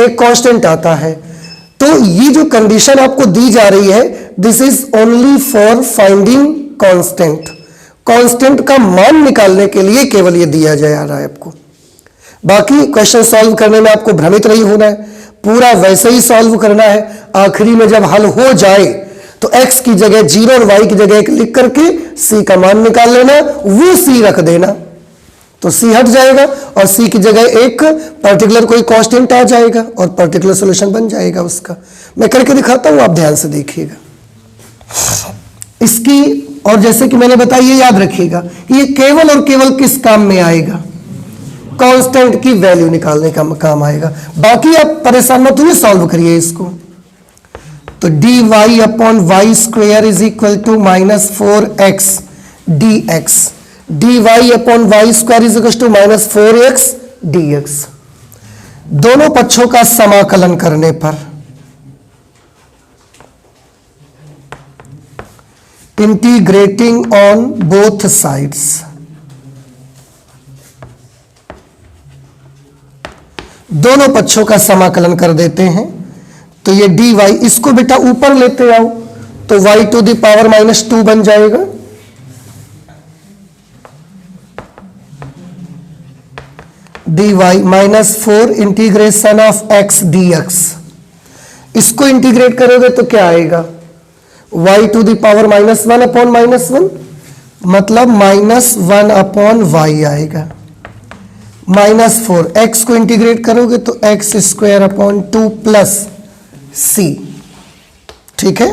एक कांस्टेंट आता है। तो ये जो कंडीशन आपको दी जा रही है, this is only for finding constant. Constant का मान निकालने के लिए केवल ये दिया जा रहा है आपको। बाकी क्वेश्चन सॉल्व करने में आपको भ्रमित नहीं होना है, पूरा वैसे ही सॉल्व करना है। आखिरी में जब हल हो जाए तो x की जगह 0 और y की जगह 1 लिख करके c का मान निकाल लेना, वो c रख देना, तो c हट जाएगा और c की जगह एक पर्टिकुलर कोई कांस्टेंट आ जाएगा और पर्टिकुलर सॉल्यूशन बन जाएगा उसका। मैं करके दिखाता हूं, आप ध्यान से देखिएगा इसकी। और जैसे कि मैंने बताया, ये याद रखिएगा, ये केवल और केवल किस काम में आएगा, कांस्टेंट की वैल्यू निकालने का काम आएगा। बाकी आप परेशान मत होइए, सॉल्व करिए इसको। तो dy upon y square is equal to -4x dx, dy upon y square is equal to -4x dx। दोनों पक्षों का समाकलन करने पर इंटीग्रेटिंग ऑन बोथ साइड्स, दोनों पक्षों का समाकलन कर देते हैं। तो ये dy, इसको बेटा ऊपर लेते आओ तो y टू द पावर -2 बन जाएगा, dy -4 integration of x dx। इसको इंटीग्रेट करोगे तो क्या आएगा, y to the power -1 upon -1, मतलब -1 अपॉन y आएगा। -4 x को इंटीग्रेट करोगे तो x square upon 2 plus c। ठीक है,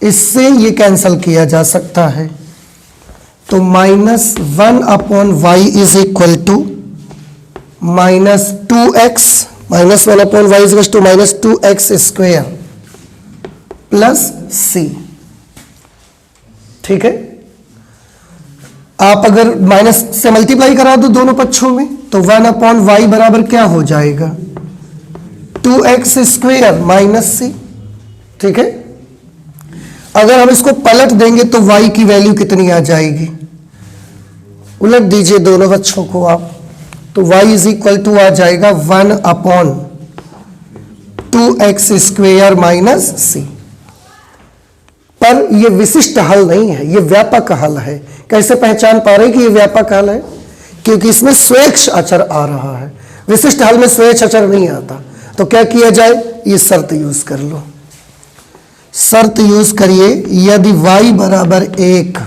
इससे ये कैंसल किया जा सकता है। तो -1 upon y is equal to -2x, -1 upon y is equal to -2x square plus c। ठीक है, आप अगर माइनस से मल्टीप्लाई करा दो दोनों पक्षों में तो 1 अपॉन वाई बराबर क्या हो जाएगा, 2x स्क्वेयर माइनस c। ठीक है, अगर हम इसको पलट देंगे तो y की वैल्यू कितनी आ जाएगी, उलट दीजिए दोनों पक्षों को आप, तो y इज इक्वल टू आ जाएगा 1 upon 2x square minus c। पर यह विशिष्ट हल नहीं है, यह व्यापक हल है। कैसे पहचान पा रहे कि यह व्यापक हल है, क्योंकि इसमें स्वेच्छ अचर आ रहा है, विशिष्ट हल में स्वेच्छ अचर नहीं आता। तो क्या किया जाए, ये शर्त यूज कर लो, शर्त यूज करिए, यदि y बराबर 1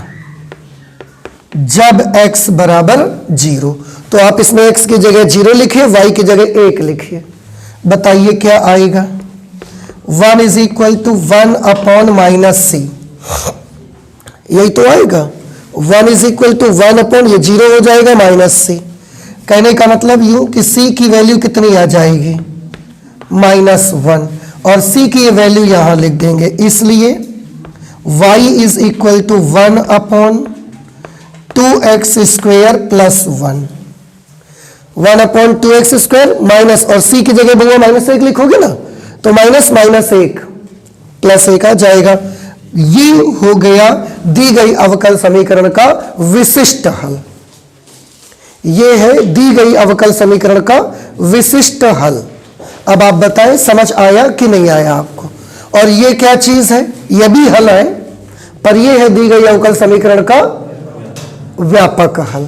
जब x बराबर 0, तो आप इसमें x की जगह 0 लिखिए, y की जगह 1 लिखिए। बताइए क्या आएगा, 1 is equal to 1 upon -c, यही तो आएगा। 1 इज इक्वल टू 1 अपॉन, ये 0 हो जाएगा -c। कहने का मतलब यूं कि c की वैल्यू कितनी आ जाएगी, -1, और c की ये वैल्यू यहां लिख देंगे। इसलिए y is equal to 1 upon 2x square plus 1, 1 upon 2x square minus, और c की जगह बुआ -1 लिखोगे ना, तो -1 प्लस 1 आ जाएगा। ये हो गया दी गई अवकल समीकरण का विशिष्ट हल। ये है दी गई अवकल समीकरण का विशिष्ट हल। अब आप बताएं समझ आया कि नहीं आया आपको। और ये क्या चीज है, यह भी हल है, पर यह है दी गई अवकल समीकरण का व्यापक हल।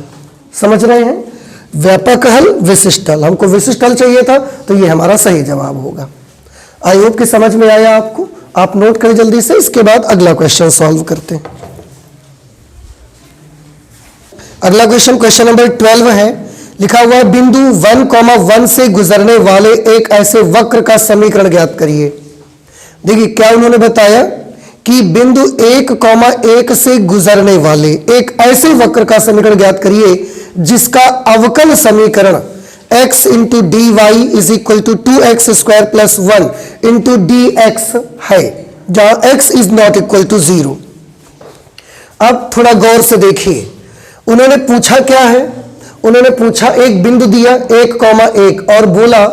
समझ रहे हैं, व्यापक हल, विशिष्ट हल। हमको विशिष्ट हल चाहिए था, तो ये हमारा सही जवाब होगा। आई होप कि समझ में आया आपको। आप नोट करें जल्दी से, इसके बाद अगला क्वेश्चन सॉल्व करते हैं। अगला क्वेश्चन, क्वेश्चन नंबर 12 है। लिखा हुआ है, बिंदु 1,1 से गुजरने वाले एक ऐसे वक्र का समीकरण ज्ञात करिए। देखिए क्या उन्होंने बताया कि बिंदु 1,1 से गुजरने वाले एक ऐसे वक्र का समीकरण ज्ञात करिए जिसका अवकल समीकरण x into d y is equal to 2x square plus 1 into d x है। जहां x is not equal to 0। अब थोड़ा गौर से देखिए, उन्होंने पूछा क्या है, उन्होंने पूछा एक बिंदु दिया 1,1 और बोला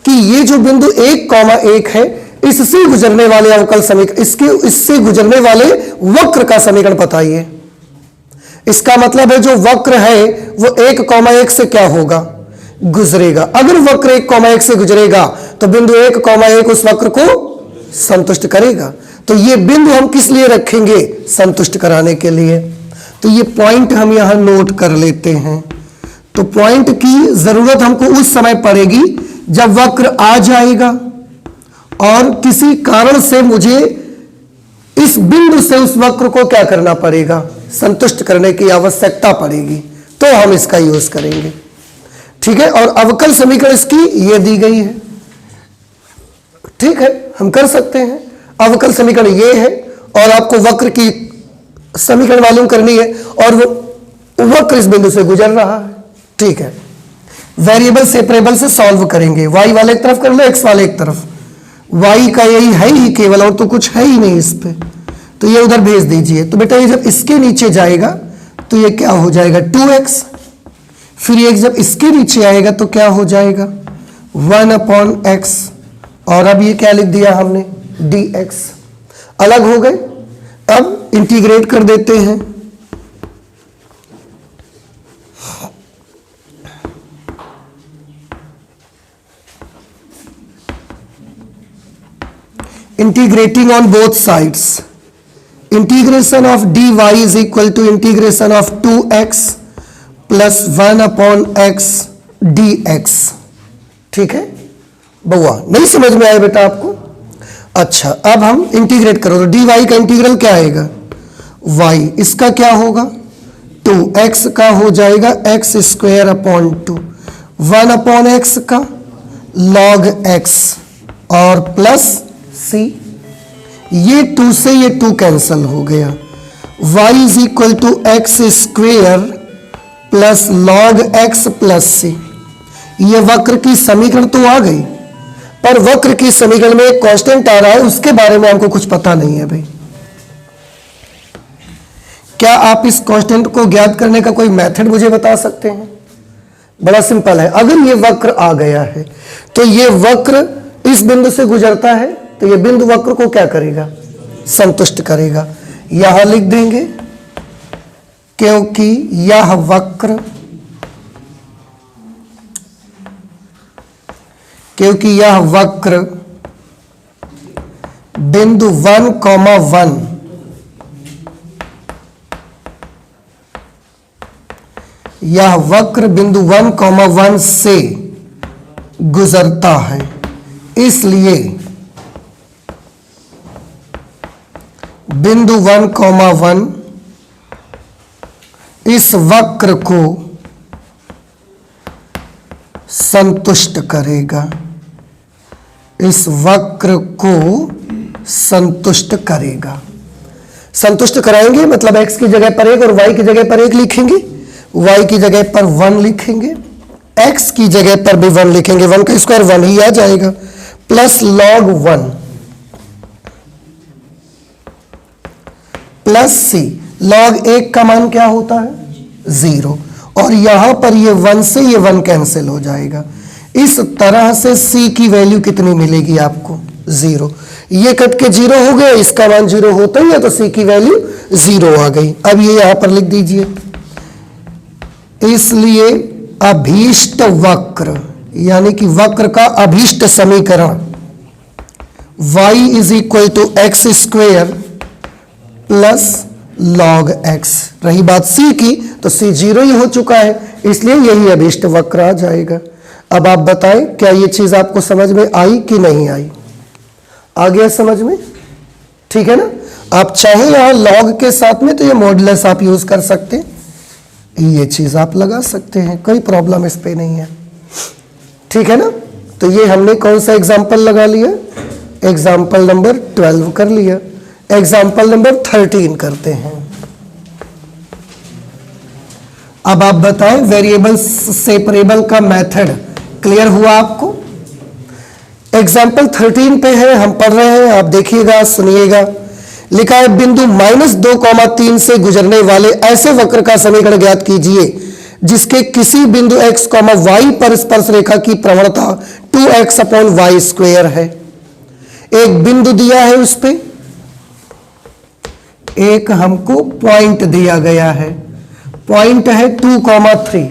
कि ये जो बिंदु 1,1 है इससे गुजरने वाले अवकल समीकरण, इससे गुजरने वाले वक्र का समीकरण बताइए। इसका मतलब है जो वक्र है वो 1,1 से क्या होगा, गुजरेगा। अगर वक्र 1,1 से गुजरेगा तो बिंदु 1,1 उस वक्र को संतुष्ट करेगा। तो ये बिंदु हम किस लिए रखेंगे, संतुष्ट कराने के लिए। तो ये पॉइंट हम यहां नोट कर लेते हैं। तो पॉइंट की जरूरत हमको उस समय पड़ेगी जब वक्र आ जाएगा और किसी कारण से मुझे इस बिंदु से उस वक्र को क्या करना पड़ेगा, संतुष्ट करने की आवश्यकता पड़ेगी, तो हम इसका यूज करेंगे। ठीक है, और अवकल समीकरण इसकी ये दी गई है। ठीक है, हम कर सकते हैं। अवकल समीकरण ये है और आपको वक्र की समीकरण मालूम करनी है और वो वक्र इस बिंदु से गुजर रहा है। ठीक है, वेरिएबल सेपरेबल से सॉल्व करेंगे। y वाले एक तरफ कर लो, x वाले एक तरफ। y का यही है ही केवल, और तो कुछ है ही नहीं इस पे, तो ये उधर भेज दीजिए। तो बेटा ये जब इसके नीचे जाएगा तो ये क्या हो जाएगा 2x, फिर ये जब इसके नीचे आएगा तो क्या हो जाएगा 1/x, और अब ये क्या लिख दिया हमने dx। अलग हो गए, अब इंटीग्रेट कर देते हैं। Integrating on both sides, integration of dy is equal to integration of 2x plus 1/x dx। ठीक है बउआ, नहीं समझ में आया बेटा आपको? अच्छा, अब हम इंटीग्रेट करो तो dy का इंटीग्रल क्या आएगा, y, इसका क्या होगा 2x का हो जाएगा x² 1/x का log x और प्लस c, ये 2 से ये 2 कैंसल हो गया। y is equal to x² plus log x plus c। ये वक्र की समीकरण तो आ गई, पर वक्र की समीकरण में एक कांस्टेंट आ रहा है, उसके बारे में हमको कुछ पता नहीं है भाई। क्या आप इस कांस्टेंट को ज्ञात करने का कोई मेथड मुझे बता सकते हैं? बड़ा सिंपल है। अगर ये वक्र आ गया है तो ये वक्र इस बिंदु से गुजरता है, तो ये बिंदु वक्र को क्या करेगा, संतुष्ट करेगा। यहां लिख देंगे क्योंकि यह वक्र, क्योंकि यह वक्र बिंदु 1,1 यह वक्र बिंदु 1,1 से गुजरता है, इसलिए बिंदु 1,1 इस वक्र को संतुष्ट करेगा, इस वक्र को संतुष्ट करेगा। संतुष्ट कराएंगे मतलब x की जगह पर 1 और y की जगह पर 1 लिखेंगे, y की जगह पर 1 लिखेंगे, x की जगह पर भी 1 लिखेंगे, 1 का स्क्वायर 1 ही आ जाएगा, plus log 1 plus c। log 1 का मान क्या होता है 0, और यहां पर ये 1 से ये 1 कैंसिल हो जाएगा। इस तरह से c की वैल्यू कितनी मिलेगी आपको 0। ये कट के 0 हो गया, इसका मान 0 होता ही है तो c की वैल्यू 0 आ गई। अब ये यहां पर लिख दीजिए, इसलिए अभीष्ट वक्र यानी कि वक्र का अभीष्ट समीकरण y is equal to x² plus log x। रही बात c की तो c 0 ही हो चुका है, इसलिए यही अभीष्ट वक्र आ जाएगा। अब आप बताएं क्या ये चीज आपको समझ में आई कि नहीं आई? आ गया समझ में? ठीक है ना। आप चाहे यहां log के साथ में तो ये मॉडुलस आप यूज कर सकते हैं, ये चीज आप लगा सकते हैं, कोई प्रॉब्लम इस पे नहीं है। ठीक है ना। तो ये हमने कौन सा एग्जाम्पल लगा लिया, एग्जाम्पल नंबर 12 कर लिया। एग्जाम्पल नंबर 13 करते हैं। अब आप बताएं वेरिएबल सेपरेबल का मेथड क्लियर हुआ आपको? एग्जाम्पल 13 पे है, हम पढ़ रहे हैं, आप देखिएगा, सुनिएगा। लिखा है बिंदु -2,3 से गुजरने वाले ऐसे वक्र का समीकरण ज्ञात कीजिए जिसके किसी बिंदु x, y पर स्पर्श रेखा की प्रवणता 2x/y² है। एक बिंदु दिया है, उस पे एक हमको पॉइंट दिया गया है। पॉइंट है 2,3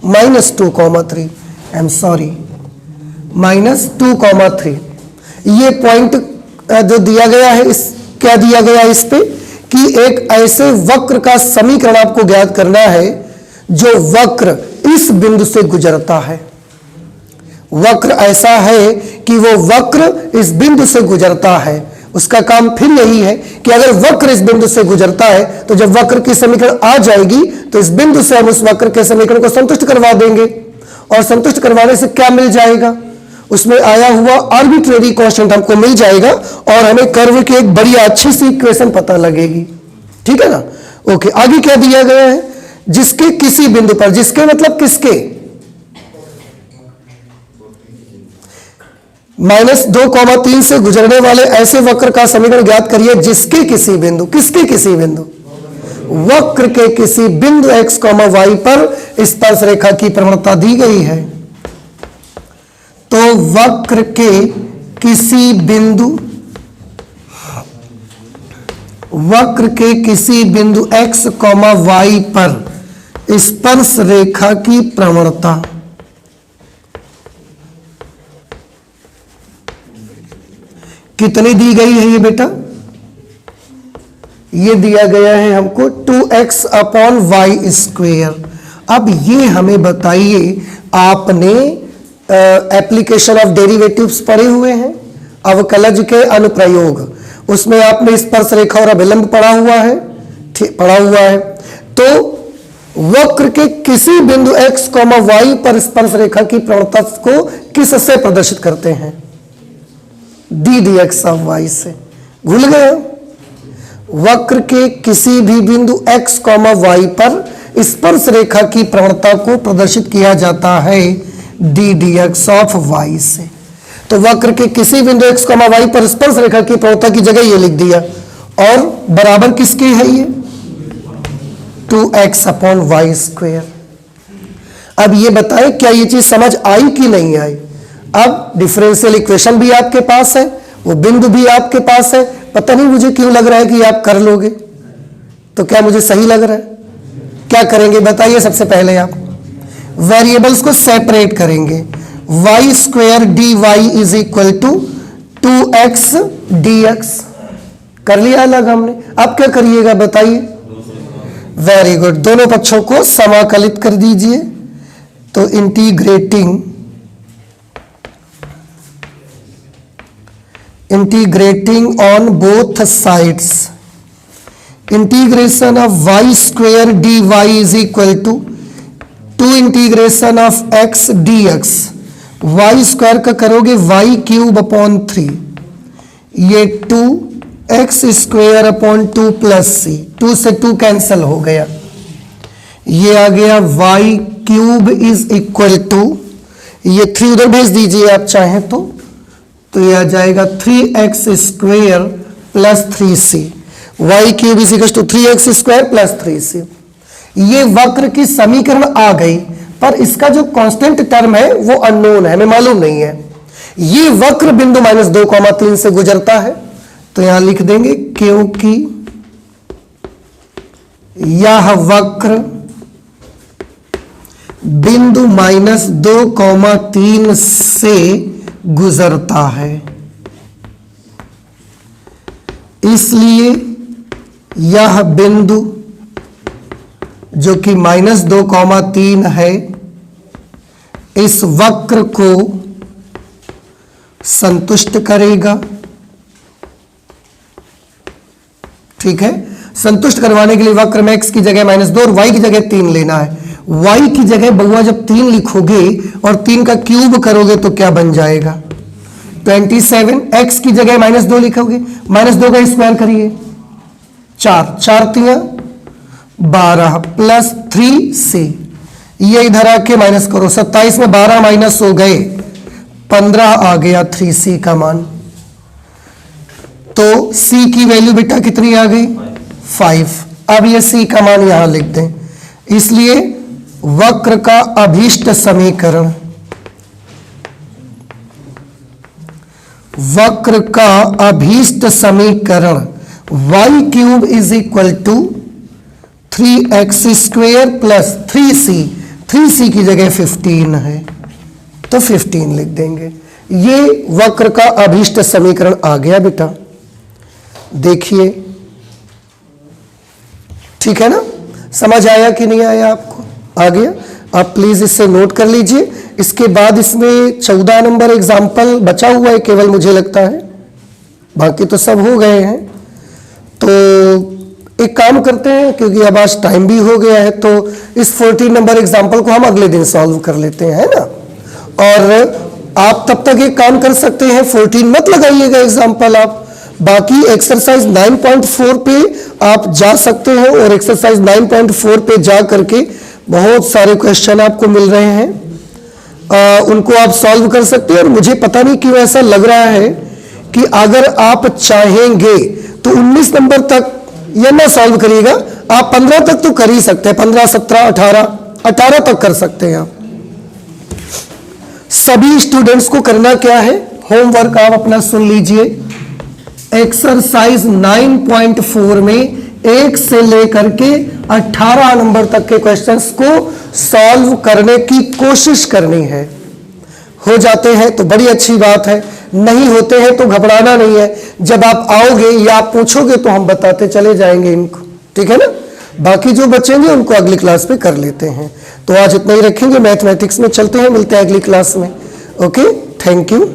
-2,3 आई एम सॉरी -2,3। ये पॉइंट जो दिया गया है, इस क्या दिया गया है इस पे कि एक ऐसे वक्र का समीकरण आपको ज्ञात करना है जो वक्र इस बिंदु से गुजरता है। वक्र ऐसा है कि वो वक्र इस बिंदु से गुजरता है। उसका काम फिर यही है कि अगर वक्र इस बिंदु से गुजरता है तो जब वक्र की समीकरण आ जाएगी तो इस बिंदु से हम उस वक्र के समीकरण को संतुष्ट करवा देंगे। और संतुष्ट करवाने से क्या मिल जाएगा, उसमें आया हुआ आर्बिट्रेरी कांस्टेंट हमको मिल जाएगा और हमें कर्व की एक बड़ी अच्छी सी इक्वेशन पता लगेगी। ठीक है ना। ओके, आगे क्या दिया गया है, जिसके किसी बिंदु पर, जिसके मतलब किसके, -2,3 से गुजरने वाले ऐसे वक्र का समीकरण ज्ञात करिए जिसके किसी बिंदु, किसके किसी बिंदु, वक्र के किसी बिंदु x, y पर स्पर्श रेखा की प्रवणता दी गई है। तो वक्र के किसी बिंदु, वक्र के किसी बिंदु x, y पर स्पर्श रेखा की प्रवणता कितनी दी गई है ये बेटा, ये दिया गया है हमको 2x/y²। अब ये हमें बताइए, आपने एप्लीकेशन ऑफ डेरिवेटिव्स पढ़े हुए हैं, अवकलज के अनुप्रयोग, उसमें आपने स्पर्श रेखा और अभिलंब पढ़ा हुआ है, पढ़ा हुआ है। तो वक्र के किसी बिंदु x, y पर स्पर्श रेखा की प्रवणता को किससे प्रदर्शित करते हैं, dx/y से। भूल गए, वक्र के किसी भी बिंदु x, y पर स्पर्श रेखा की प्रवणता को प्रदर्शित किया जाता है dx/y से। तो वक्र के किसी बिंदु x, y पर स्पर्श रेखा की प्रवणता की जगह ये लिख दिया, और बराबर किसके है ये, 2x/y²। अब ये बताए क्या ये चीज समझ आई कि नहीं आई। अब डिफरेंशियल इक्वेशन भी आपके पास है, वो बिंदु भी आपके पास है। पता नहीं मुझे क्यों लग रहा है कि आप कर लोगे, तो क्या मुझे सही लग रहा है? क्या करेंगे बताइए। सबसे पहले आप वेरिएबल्स को सेपरेट करेंगे। y² dy = 2x dx कर लिया अलग हमने। अब क्या करिएगा बताइए। वेरी गुड, दोनों पक्षों को समाकलित कर दीजिए। तो integrating on both sides, integration of y² dy = 2 integration of x dx। y² का करोगे y³ / 3, ये 2x² / 2 + c, 2 से 2 कैंसल हो गया, ये आ गया y³ = ये 3 उधर भेज दीजिए आप चाहें तो ये आ जाएगा 3x² + 3c। y³ = 3x² + 3c। ये वक्र की समीकरण आ गई, पर इसका जो कांस्टेंट टर्म है वो अननोन है, हमें मालूम नहीं है। ये वक्र बिंदु -2,3 से गुजरता है, तो यहां लिख देंगे क्योंकि यह वक्र बिंदु -2,3 से गुजरता है, इसलिए यह बिंदु जो कि -2,3 है इस वक्र को संतुष्ट करेगा। ठीक है, संतुष्ट करवाने के लिए वक्र में x की जगह -2 और y की जगह 3 लेना है। y की जगह बउआ जब 3 लिखोगे और 3 का क्यूब करोगे तो क्या बन जाएगा 27। x की जगह -2 लिखोगे, -2 का स्क्वायर करिए 4, 4 × 12 + 3c, ये इधर आके माइनस करो, 27 में 12 माइनस हो गए 15 आ गया 3c का मान। तो c की वैल्यू बेटा कितनी आ गई 5। अब ये c का मान यहां लिख दें। इसलिए वक्र का अभीष्ट समीकरण, वक्र का अभीष्ट समीकरण y³ is equal to 3x² plus 3c की जगह 15 है तो 15 लिख देंगे। ये वक्र का अभीष्ट समीकरण आ गया बेटा, देखिए ठीक है ना, समझ आया कि नहीं आया आपको? आ गया। आप प्लीज इसे नोट कर लीजिए। इसके बाद इसमें 14 नंबर एग्जाम्पल बचा हुआ है केवल, मुझे लगता है, बाकी तो सब हो गए हैं। तो एक काम करते हैं, क्योंकि अब आज टाइम भी हो गया है, तो इस 14 नंबर एग्जाम्पल को हम अगले दिन सॉल्व कर लेते हैं, है ना। और आप तब तक एक काम कर सकते हैं, 14 मत लगाइएगा एग्जाम्पल, आप बाकी एक्सरसाइज 9.4 पे आप जा सकते हैं और एक्सरसाइज 9.4 पे जा करके बहुत सारे क्वेश्चन आपको मिल रहे हैं, उनको आप सॉल्व कर सकते हैं। और मुझे पता नहीं क्यों ऐसा लग रहा है कि अगर आप चाहेंगे तो 19 नंबर तक ये ना सॉल्व करिएगा, आप 15 तक तो कर ही सकते हैं, 15, 17, 18 तक कर सकते हैं आप। सभी स्टूडेंट्स को करना क्या है, होमवर्क आप अपना सुन लीजिए। एक्सरसाइज 9.4 में 1 से लेकर के 18 नंबर तक के क्वेश्चंस को सॉल्व करने की कोशिश करनी है। हो जाते हैं तो बड़ी अच्छी बात है, नहीं होते हैं तो घबराना नहीं है। जब आप आओगे या आप पूछोगे तो हम बताते चले जाएंगे इनको, ठीक है ना। बाकी जो बचेंगे उनको अगली क्लास पे कर लेते हैं। तो आज इतना ही रखेंगे, मैथमेटिक्स में चलते हैं, मिलते हैं अगली क्लास में। Okay, thank you.